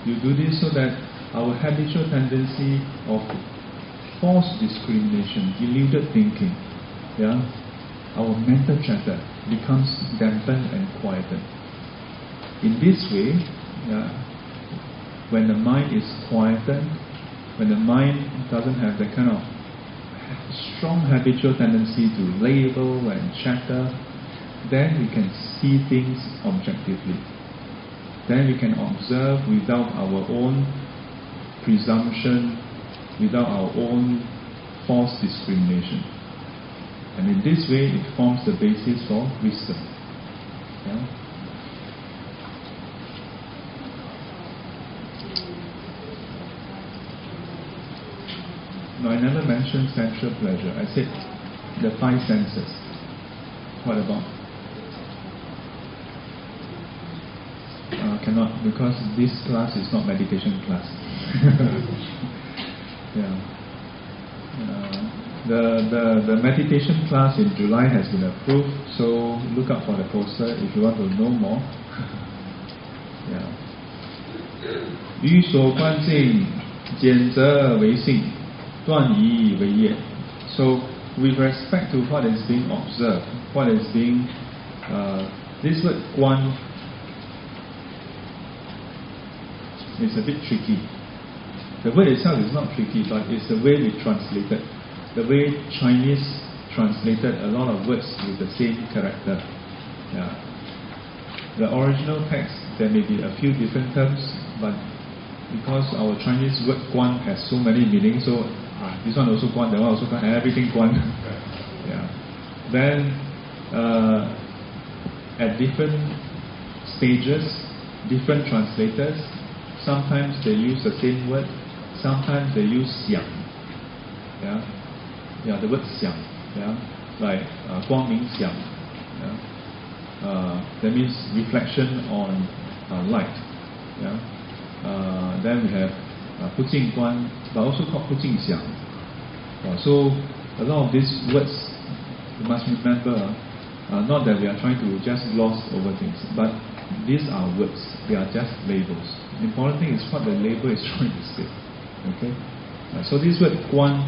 You do this so that our habitual tendency of false discrimination, deluded thinking, our mental chatter becomes dampened and quieted. In this way, when the mind is quieted, when the mind doesn't have that kind of strong habitual tendency to label and chatter, then we can see things objectively. Then we can observe without our own presumption, without our own false discrimination. And in this way, it forms the basis for wisdom. No, I never mentioned sensual pleasure. I said the 5 senses. What about? Cannot, because this class is not meditation class. Yeah. The meditation class in July has been approved, so look out for the poster if you want to know more. Yeah. 于所观境，简则为性，断疑为业. So, with respect to what is being observed, what is being, this word Guan is a bit tricky. The word itself is not tricky, but it's the way we translate it. The way Chinese translated a lot of words with the same character. Yeah. The original text, there may be a few different terms, but because our Chinese word Guan has so many meanings, so this one also Guan, that one also Guan, everything Guan. Yeah. Then, at different stages, different translators, sometimes they use the same word, sometimes they use xiang. Yeah. Yeah, the word xiang. Yeah. Like Guang Ming Xiang. Yeah. That means reflection on light. Yeah. Then we have Pu Jing Guan, but also called Pu Jing Xiang. So a lot of these words you must remember, not that we are trying to just gloss over things, but these are words, they are just labels. The important thing is what the label is trying to say. Okay? So this word Guan,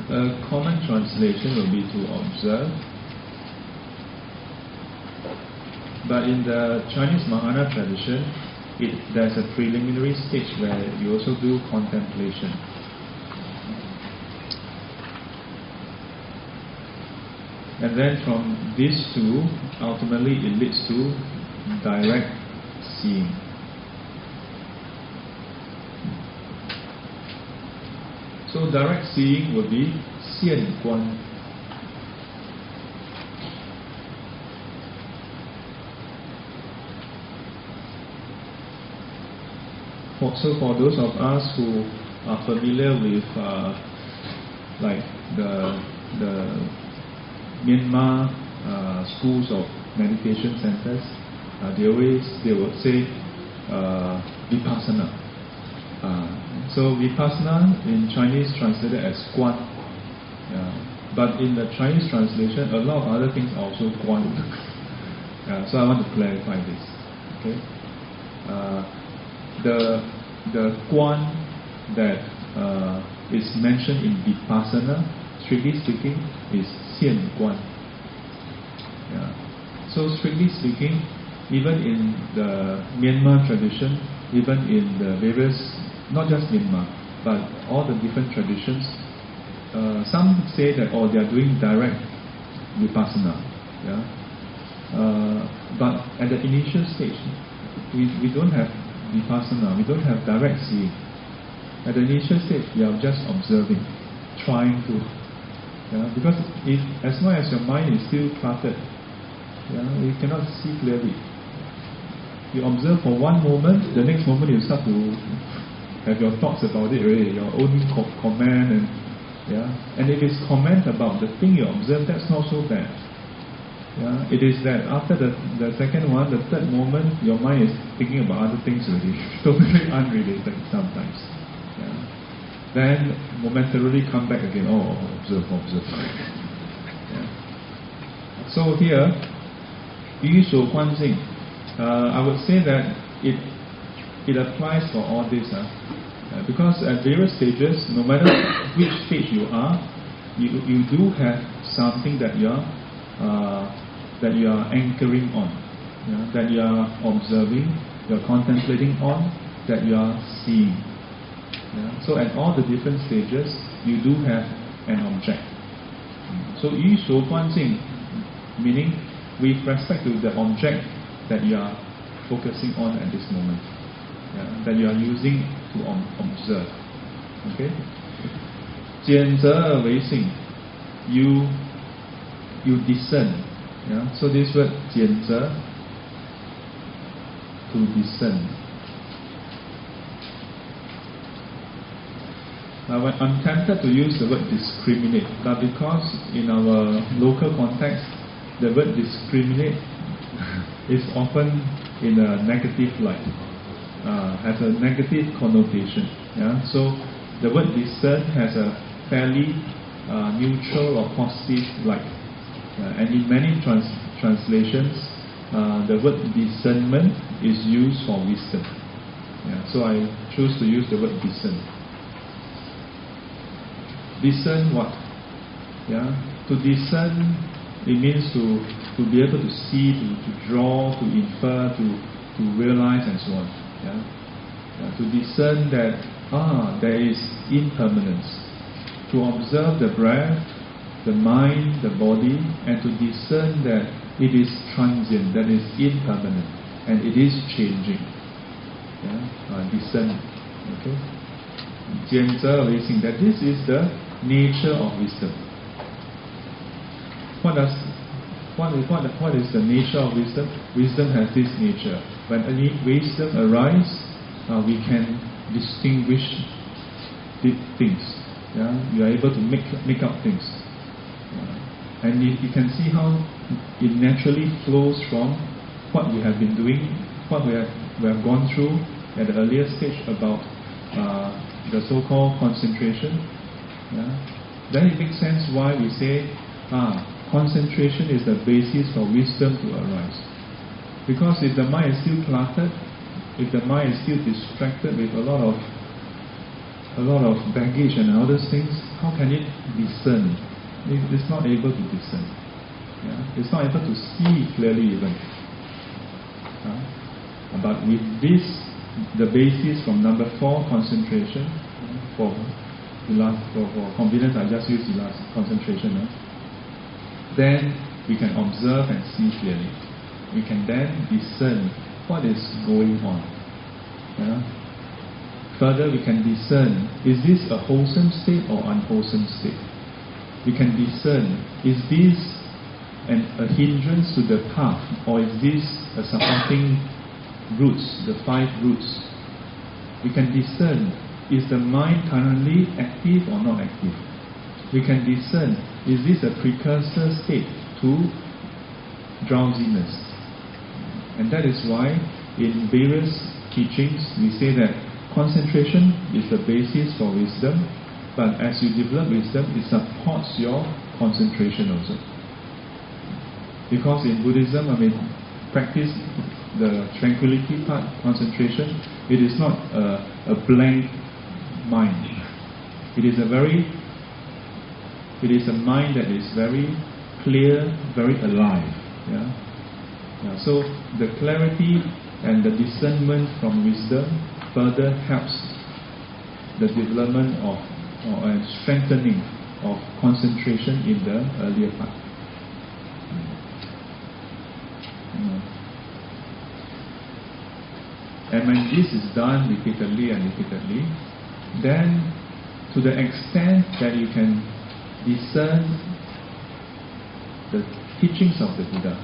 a common translation will be to observe, but in the Chinese Mahayana tradition, there's a preliminary stage where you also do contemplation. And then from these two, ultimately it leads to direct seeing. So direct seeing would be xian guan. So for those of us who are familiar with like the Myanmar schools of meditation centers, they will say vipassana. So vipassana in Chinese translated as guan, but in the Chinese translation, a lot of other things are also guan. So I want to clarify this. Okay, the guan that is mentioned in vipassana, strictly speaking, is xian guan. So strictly speaking, even in the Myanmar tradition, even in the various, not just Myanmar, but all the different traditions, some say that they are doing direct vipassana. But at the initial stage, we don't have vipassana, we don't have direct seeing. At the initial stage, we are just observing, trying to. Because as long as your mind is still cluttered, you cannot see clearly. You observe for one moment, the next moment you start to have your thoughts about it already, your own comment, and if it's comment about the thing you observe, that's not so bad. It is that after the second one, the third moment, your mind is thinking about other things already, totally unrelated sometimes. Then momentarily come back again, observe. So here, yu shu guan jing, I would say that it applies for all this. Because at various stages, no matter which stage you are, you do have something that you are anchoring on, that you are observing, you are contemplating on, that you are seeing. So at all the different stages, you do have an object. So yu shu guan jing, meaning with respect to the object that you are focusing on at this moment, that you are using to observe. Okay? 简则为性, you discern. So this word 简则, to discern. Now I'm tempted to use the word discriminate, but because in our local context, the word discriminate is often in a negative light, has a negative connotation. Yeah? So the word discern has a fairly neutral or positive light. And in many translations, the word discernment is used for wisdom. Yeah? So I choose to use the word discern. Discern what? Yeah? To discern, it means to be able to see, to draw, to infer, to realize, and so on. Yeah? To discern that there is impermanence. To observe the breath, the mind, the body, and to discern that it is transient, that is impermanent, and it is changing. Yeah? Discern. Okay? 见则为性, that this is the nature of wisdom. What is the nature of wisdom? Wisdom has this nature. When any wisdom arises, we can distinguish things. Yeah? You are able to make out things. And you can see how it naturally flows from what we have been doing, what we have gone through at the earlier stage about the so-called concentration. Yeah? Then it makes sense why we say concentration is the basis for wisdom to arise. Because if the mind is still cluttered, if the mind is still distracted with a lot of baggage and other things, how can it discern? It's not able to discern. Yeah? It's not able to see clearly even. But with this, the basis from number 4, concentration, for convenience I just use the last concentration. Then we can observe and see clearly. We can then discern what is going on. Yeah? Further, we can discern, is this a wholesome state or unwholesome state? We can discern, is this a hindrance to the path, or is this a supporting roots, the 5 roots? We can discern, is the mind currently active or not active? We can discern, is this a precursor state to drowsiness? And that is why in various teachings we say that concentration is the basis for wisdom, but as you develop wisdom, it supports your concentration also. Because in Buddhism, practice the tranquility part, concentration, it is not a blank mind. It is a mind that is very clear, very alive. Yeah? So the clarity and the discernment from wisdom further helps the development of or strengthening of concentration in the earlier part. And when this is done repeatedly and repeatedly, then to the extent that you can discern the teachings of the Buddha,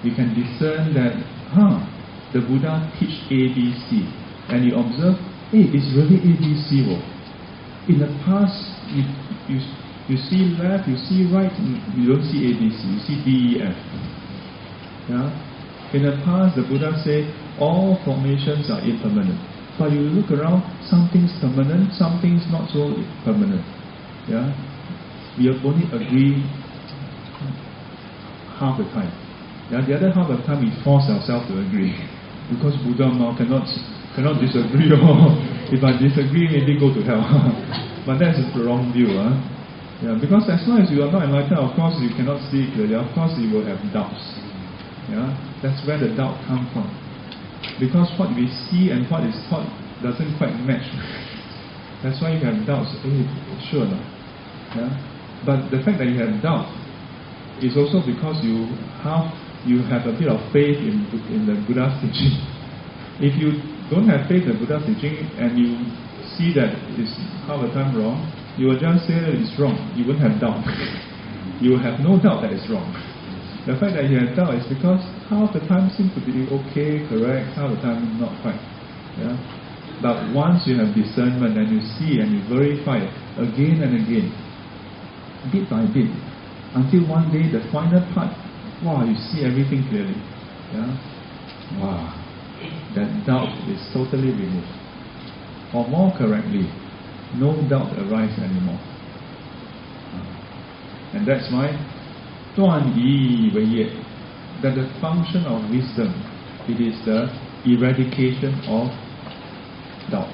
you can discern that the Buddha teach ABC, and you observe, it's really ABC. In the past, you see left, you see right, you don't see ABC, you see DEF. Yeah? In the past, the Buddha said all formations are impermanent. But you look around, something's permanent, something's not so permanent. Yeah? We only agree half the time. Yeah? The other half of the time we force ourselves to agree. Because Buddha now cannot disagree. If I disagree, maybe go to hell. But that's the wrong view. Yeah? Because as long as you are not enlightened, of course you cannot see clearly. Of course you will have doubts. Yeah? That's where the doubt comes from. Because what we see and what is taught doesn't quite match. That's why you have doubts. Sure not. Yeah? But the fact that you have doubt is also because you have a bit of faith in the Buddha's teaching. If you don't have faith in the Buddha's teaching and you see that it's half the time wrong, you will just say that it's wrong. You won't have doubt. You will have no doubt that it's wrong. The fact that you have doubt is because half the time seems to be okay, correct, half the time not quite. Yeah? But once you have discernment and you see and you verify again and again, bit by bit, until one day, the final part, wow, you see everything clearly. Yeah? Wow, that doubt is totally removed. Or more correctly, no doubt arises anymore. And that's why 断疑为业, that the function of wisdom, it is the eradication of doubt.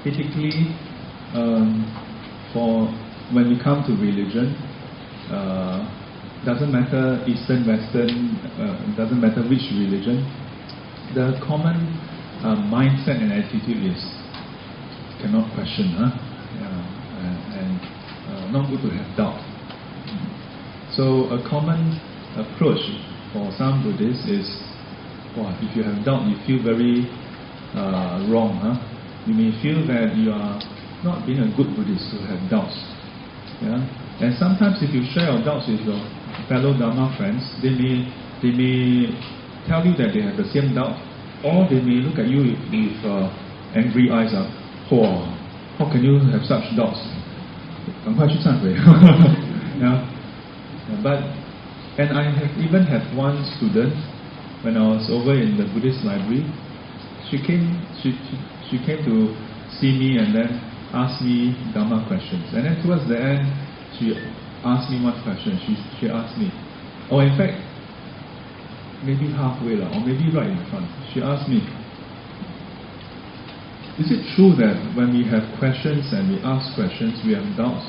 Typically, for when we come to religion, doesn't matter Eastern, Western, doesn't matter which religion, the common mindset and attitude is cannot question, and not good to have doubt. So a common approach for some Buddhists is, if you have doubt, you feel very wrong. You may feel that you are not being a good Buddhist to have doubts. Yeah? And sometimes if you share your doubts with your fellow Dharma friends, they may tell you that they have the same doubt, or they may look at you with angry eyes. How can you have such doubts? 赶快去忏悔. Yeah? And I have even had one student, when I was over in the Buddhist library, she came to see me and then asked me Dharma questions. And then towards the end, she asked me one question. She asked me, in fact, maybe halfway or maybe right in front, she asked me, is it true that when we have questions and we ask questions, we have doubts,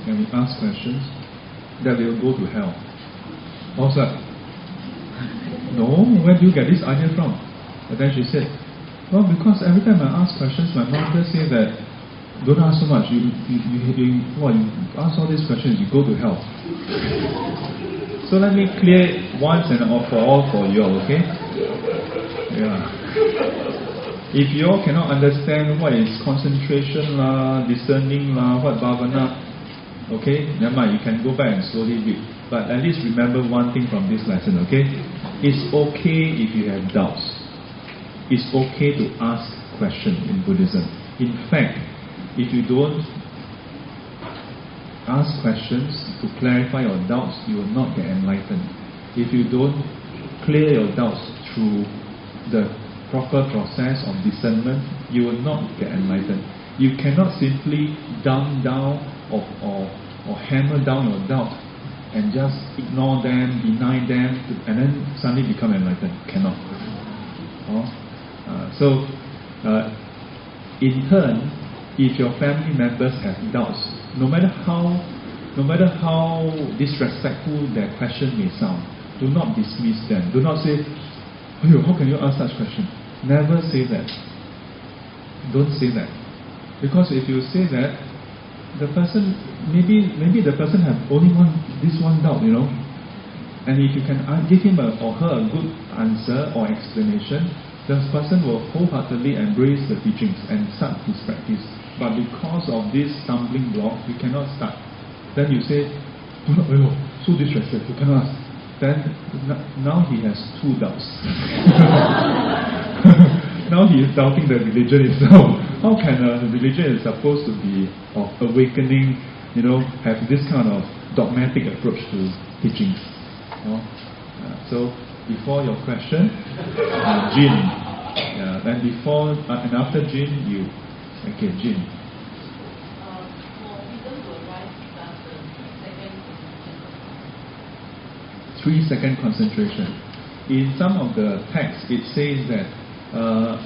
and we ask questions, that we will go to hell? I was like, no, where do you get this idea from? But then she said, well, because every time I ask questions, my mother says that, don't ask so much, you ask all these questions, you go to hell. So let me clear once and for all for you all, okay? Yeah. If you all cannot understand what is concentration discerning what bhavana, okay, never mind, you can go back and slowly read. But at least remember one thing from this lesson, okay? It's okay if you have doubts. It's okay to ask questions in Buddhism. In fact, if you don't ask questions to clarify your doubts, you will not get enlightened. If you don't clear your doubts through the proper process of discernment, you will not get enlightened. You cannot simply dumb down or hammer down your doubt and just ignore them, deny them, and then suddenly become enlightened. Cannot. In turn, if your family members have doubts, no matter how disrespectful their question may sound, do not dismiss them. Do not say, how can you ask such question? Never say that. Don't say that. Because if you say that, the person, maybe the person have only this one doubt, and if you can give him or her a good answer or explanation, the person will wholeheartedly embrace the teachings and start his practice. But because of this stumbling block, you cannot start. Then you say, so disrespectful, you cannot ask. Then now he has two doubts. Now he is doubting the religion itself. How can a religion is supposed to be of awakening, have this kind of dogmatic approach to teachings? So before your question, Jin. And before and after Jin, Jin. 3-second concentration. In some of the texts, it says that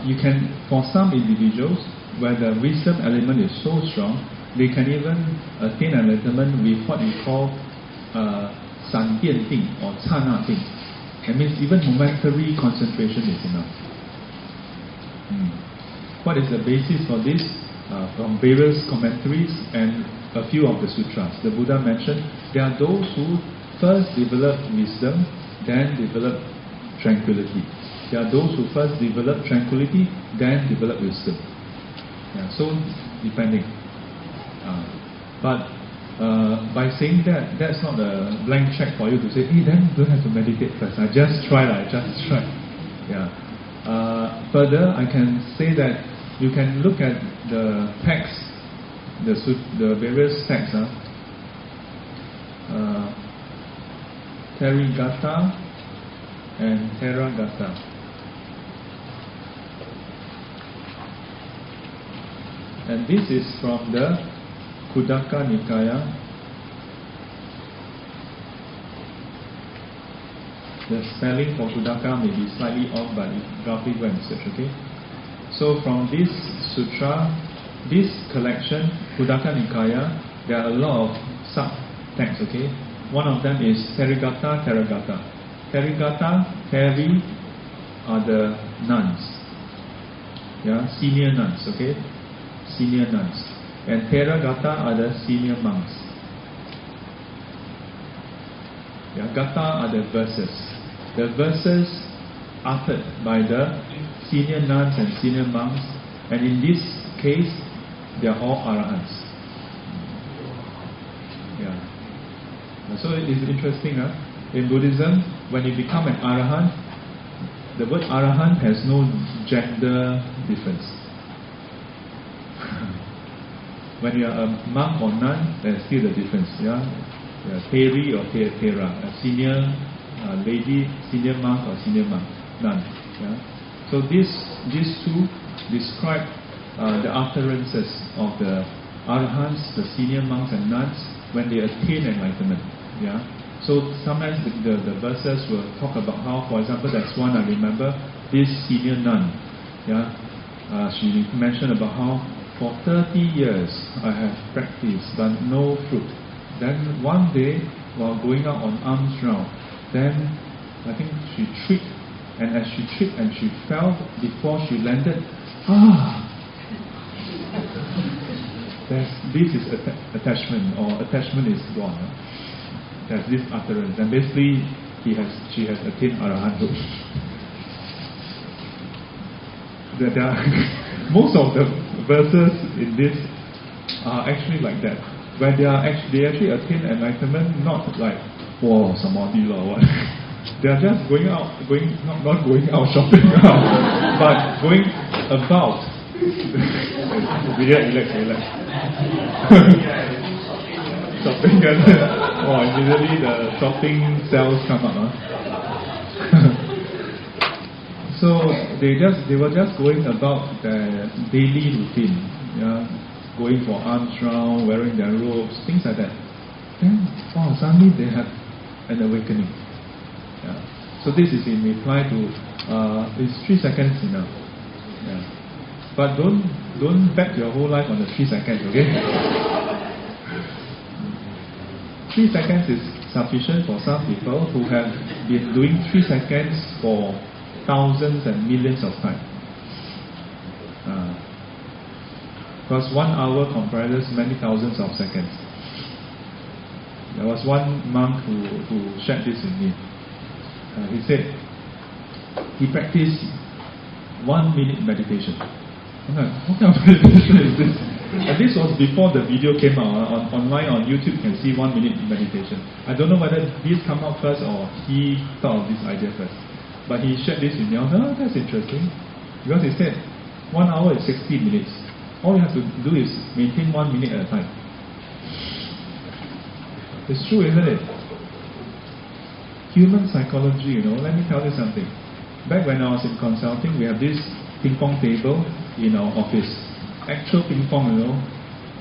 you can, for some individuals, where the wisdom element is so strong, they can even attain enlightenment with what we call 闪电定 or 刹那定. That means even momentary concentration is enough. What is the basis for this? From various commentaries and a few of the sutras. The Buddha mentioned there are those who first develop wisdom, then develop tranquility. There are those who first develop tranquility, then develop wisdom. So, depending. But by saying that, that's not a blank check for you to say, hey, then you don't have to meditate first. I just try. Yeah. Further, I can say that you can look at the text, the various texts. Terigata and Theragata. And this is from the Khuddaka Nikaya. The spelling for Khuddaka may be slightly off, but you roughly go and search, okay? So from this sutra, this collection, Khuddaka Nikaya, there are a lot of sub-texts, okay? One of them is Terigata, Theragata. Terigata, Teri are the nuns. Yeah, senior nuns, okay? Senior nuns. And Theragata are the senior monks. Yeah, Gata are the verses. The verses uttered by the senior nuns and senior monks, and in this case, they are all arahants. Yeah. So it is interesting. In Buddhism, when you become an arahant, the word arahant has no gender difference. When you are a monk or nun, there's still the difference. Yeah, Theri or Thera, a senior lady, senior monk or senior monk, nun. Yeah. So these two describe the utterances of the arahants, the senior monks and nuns, when they attain enlightenment. Yeah. So sometimes the verses will talk about how, for example, there's one I remember, this senior nun. Yeah. She mentioned about how for 30 years I have practiced but no fruit. Then one day, while going out on alms round, then I think she tripped, and as she tripped and she fell, before she landed, this is attachment, or attachment is gone. There's this utterance, and basically she has attained arahanthood. Most of the verses in this are actually like that, where they actually attain enlightenment, not like samadhi or what. They are just going out, not going out shopping but going about. Relax. Shopping, immediately the shopping sales come up. So they were just going about their daily routine, yeah, going for alms round, wearing their robes, things like that. Then suddenly they have an awakening. Yeah. So this is in reply to it's 3 seconds enough. Yeah. But don't bet your whole life on the 3 seconds, okay? 3 seconds is sufficient for some people who have been doing 3 seconds for thousands and millions of times. Because 1 hour comprises many thousands of seconds. There was one monk who shared this with me. He said he practiced 1 minute meditation. I'm like, what kind of meditation is this? And this was before the video came out. Online on YouTube you can see 1 minute meditation. I don't know whether this came out first or he thought of this idea first. But he shared this with me. I was like, that's interesting. Because he said 1 hour is 60 minutes. All you have to do is maintain 1 minute at a time. It's true, isn't it? Human psychology, let me tell you something. Back when I was in consulting, we have this ping pong table in our office. Actual ping pong,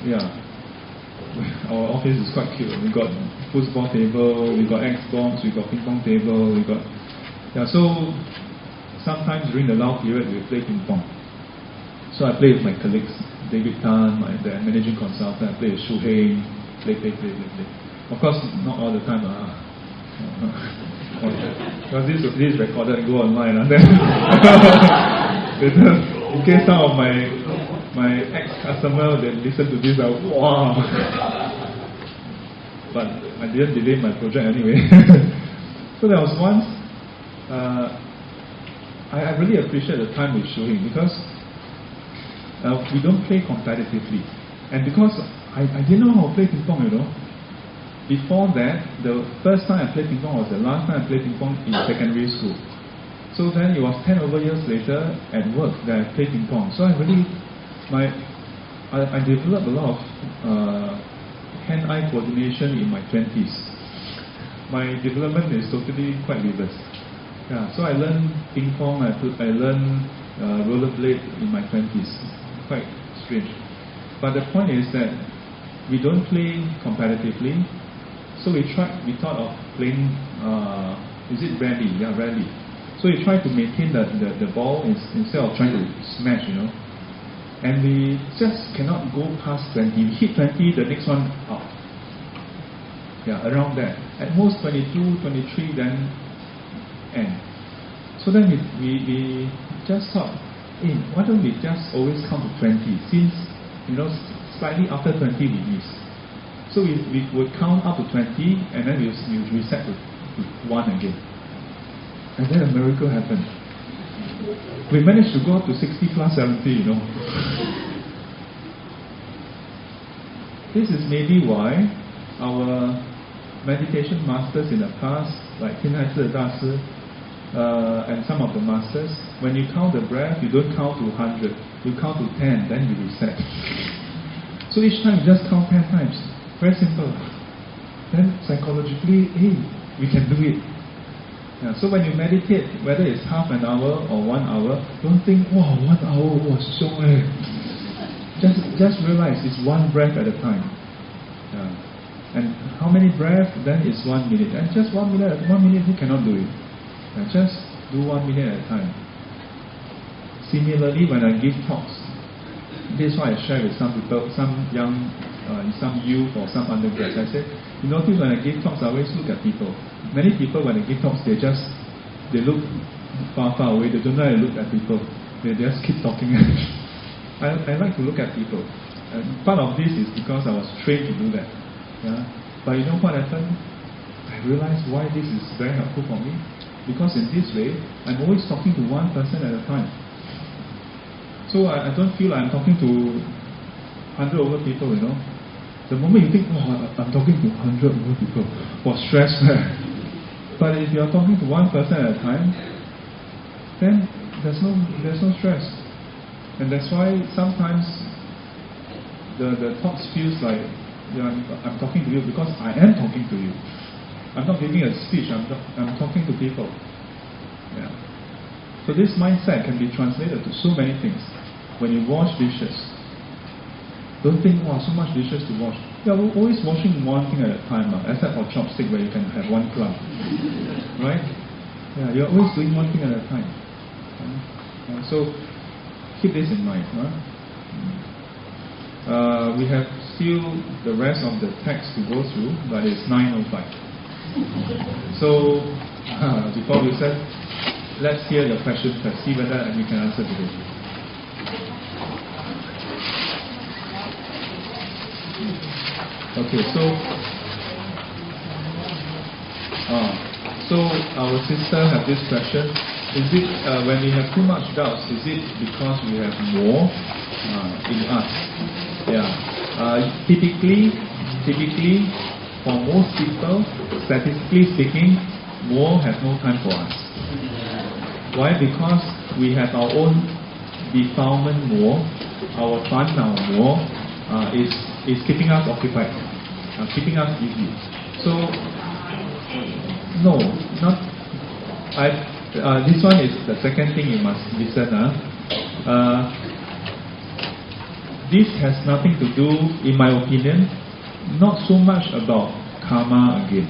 Yeah. Our office is quite cute. We got football table, we got Xbox, we got ping pong table, we got... Yeah, so sometimes during the Lao period, we play ping pong. So I play with my colleagues, David Tan, the managing consultant. I play with Shu Heng, play. Of course, not all the time. Because this is recorded and go online. In case some of my ex-customer they listen to this, wow! But I didn't delay my project anyway. So there was once, I really appreciate the time with Shu Heng because we don't play competitively. And because I didn't know how to play ping pong, you know. Before that, the first time I played ping pong was the last time I played ping pong in secondary school. So then it was 10 over years later at work that I played ping pong. So I really, I developed a lot of hand-eye coordination in my 20s. My development is totally quite reversed. Yeah, so I learned ping pong, I learned rollerblade in my 20s. Quite strange. But the point is that we don't play competitively. So we thought of playing, is it rally? Yeah, rally. So we tried to maintain the ball instead of trying to smash, you know. And we just cannot go past 20. We hit 20, the next one out. Yeah, around that. At most 22, 23, then end. So then we just thought, hey, why don't we just always count to 20? Since, you know, slightly after 20 we miss. So we would count up to 20 and then we reset to 1 again. And then a miracle happened. We managed to go up to 60 plus 70, you know. This is maybe why our meditation masters in the past, like Untitled Chapter, and some of the masters, when you count the breath, you don't count to 100, you count to 10, then you reset. So each time you just count 10 times. Very simple. Then psychologically, hey, we can do it. Yeah, so when you meditate, whether it's half an hour or 1 hour, don't think, wow, 1 hour was so Just realize it's one breath at a time. Yeah. And how many breaths? Then it's 1 minute. And just 1 minute, who cannot do it? Yeah, just do 1 minute at a time. Similarly, when I give talks, this is why I share with some people, some young, some youth or some undergrads. I said, you notice when I give talks, I always look at people. Many people, when they give talks, they look far away. They don't know how to look at people. They just keep talking. I like to look at people. And part of this is because I was trained to do that. Yeah? But you know what happened? I realized why this is very helpful for me. Because in this way, I'm always talking to one person at a time. So I don't feel I'm talking to 100 over people, you know. The moment you think, oh, I'm talking to 100 over people, stress. But if you're talking to one person at a time, then there's no stress. And that's why sometimes the talks feels like, you know, I'm talking to you because I am talking to you. I'm not giving a speech, I'm talking to people. Yeah. So this mindset can be translated to so many things. When you wash dishes, don't think, wow, so much dishes to wash. You're always washing one thing at a time, except for chopstick where you can have one clump. Right? Yeah, you're always doing one thing at a time. So keep this in mind. We have still the rest of the text to go through, but it's 9:05. So before we start, let's hear the question first, see whether we can answer today. Okay, so our sister have this question. Is it when we have too much doubts, is it because we have more in us? Yeah. Typically, for most people, statistically speaking, more has no time for us. Why? Because we have our own defilement more, our fun now more is keeping us occupied, keeping us busy. So, no, not. This one is the second thing you must listen. This has nothing to do, in my opinion, not so much about karma again.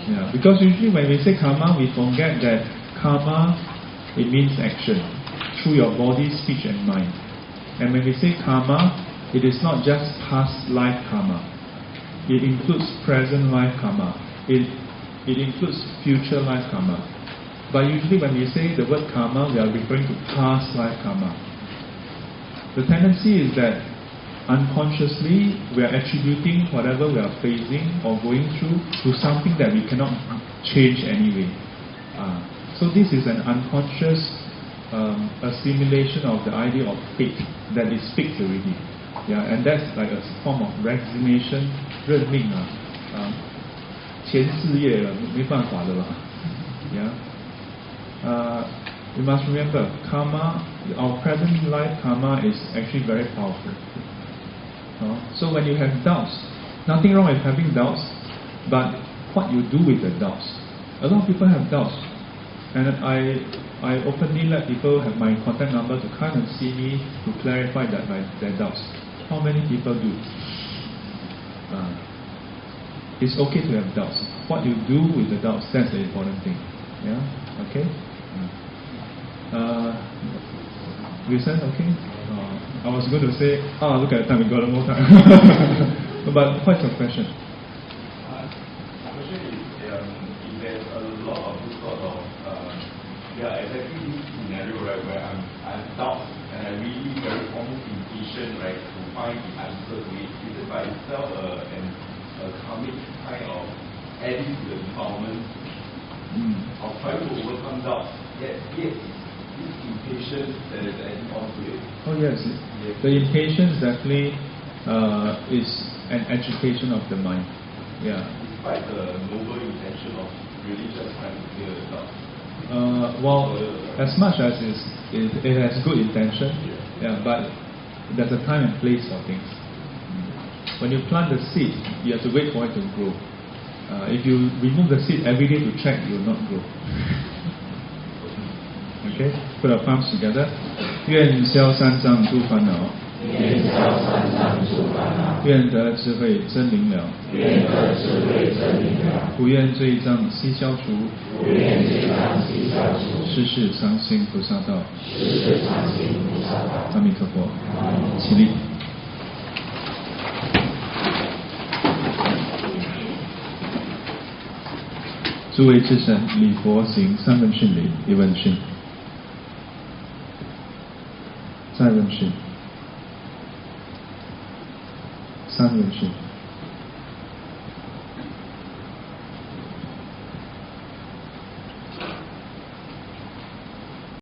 Yeah, because usually when we say karma, we forget that karma, it means action through your body, speech and mind. And when we say karma, it is not just past life karma. It includes present life karma. It includes future life karma. But usually when we say the word karma, we are referring to past life karma. The tendency is that unconsciously we are attributing whatever we are facing or going through to something that we cannot change anyway. So this is an unconscious assimilation of the idea of fate, that is fixed already. Yeah, and that's like a form of resignation, 认命啊，前事业了，没办法的啦。Yeah. We must remember karma. Our present life karma is actually very powerful. So when you have doubts, nothing wrong with having doubts, but what you do with the doubts. A lot of people have doubts, and I openly let people have my contact number to come and see me to clarify their doubts. How many people do? It's okay to have doubts. What you do with the doubts, that's the important thing. Yeah? Okay? Wilson, okay? I was going to say, look at the time, we got more time. But what's your question? The question is, if there's a lot of this sort of, exactly this scenario, right, where I'm doubt and I really very almost impatient, right, to find the answer to it. Is it by itself a karmic kind of adding to the defilement of trying to overcome doubt? Yet this impatience that is adding on to it. Oh yes, the impatience definitely is an agitation of the mind. Yeah. Despite the noble intention of really just trying to clear the doubt. Well, as much as it has good intention, but there's a time and place for things. When you plant the seed, you have to wait for it to grow. If you remove the seed every day to check, it will not grow. Okay, put our palms together. 愿消三障诸烦恼，愿消三障诸烦恼，愿得智慧真明了，愿得智慧真明了，不愿罪障悉消除，不愿罪障悉消除，世世常行菩萨道。世世常行菩萨道。阿弥陀佛。起立。诸位智圣，礼佛行三问讯礼，一问讯，再问讯，三问讯。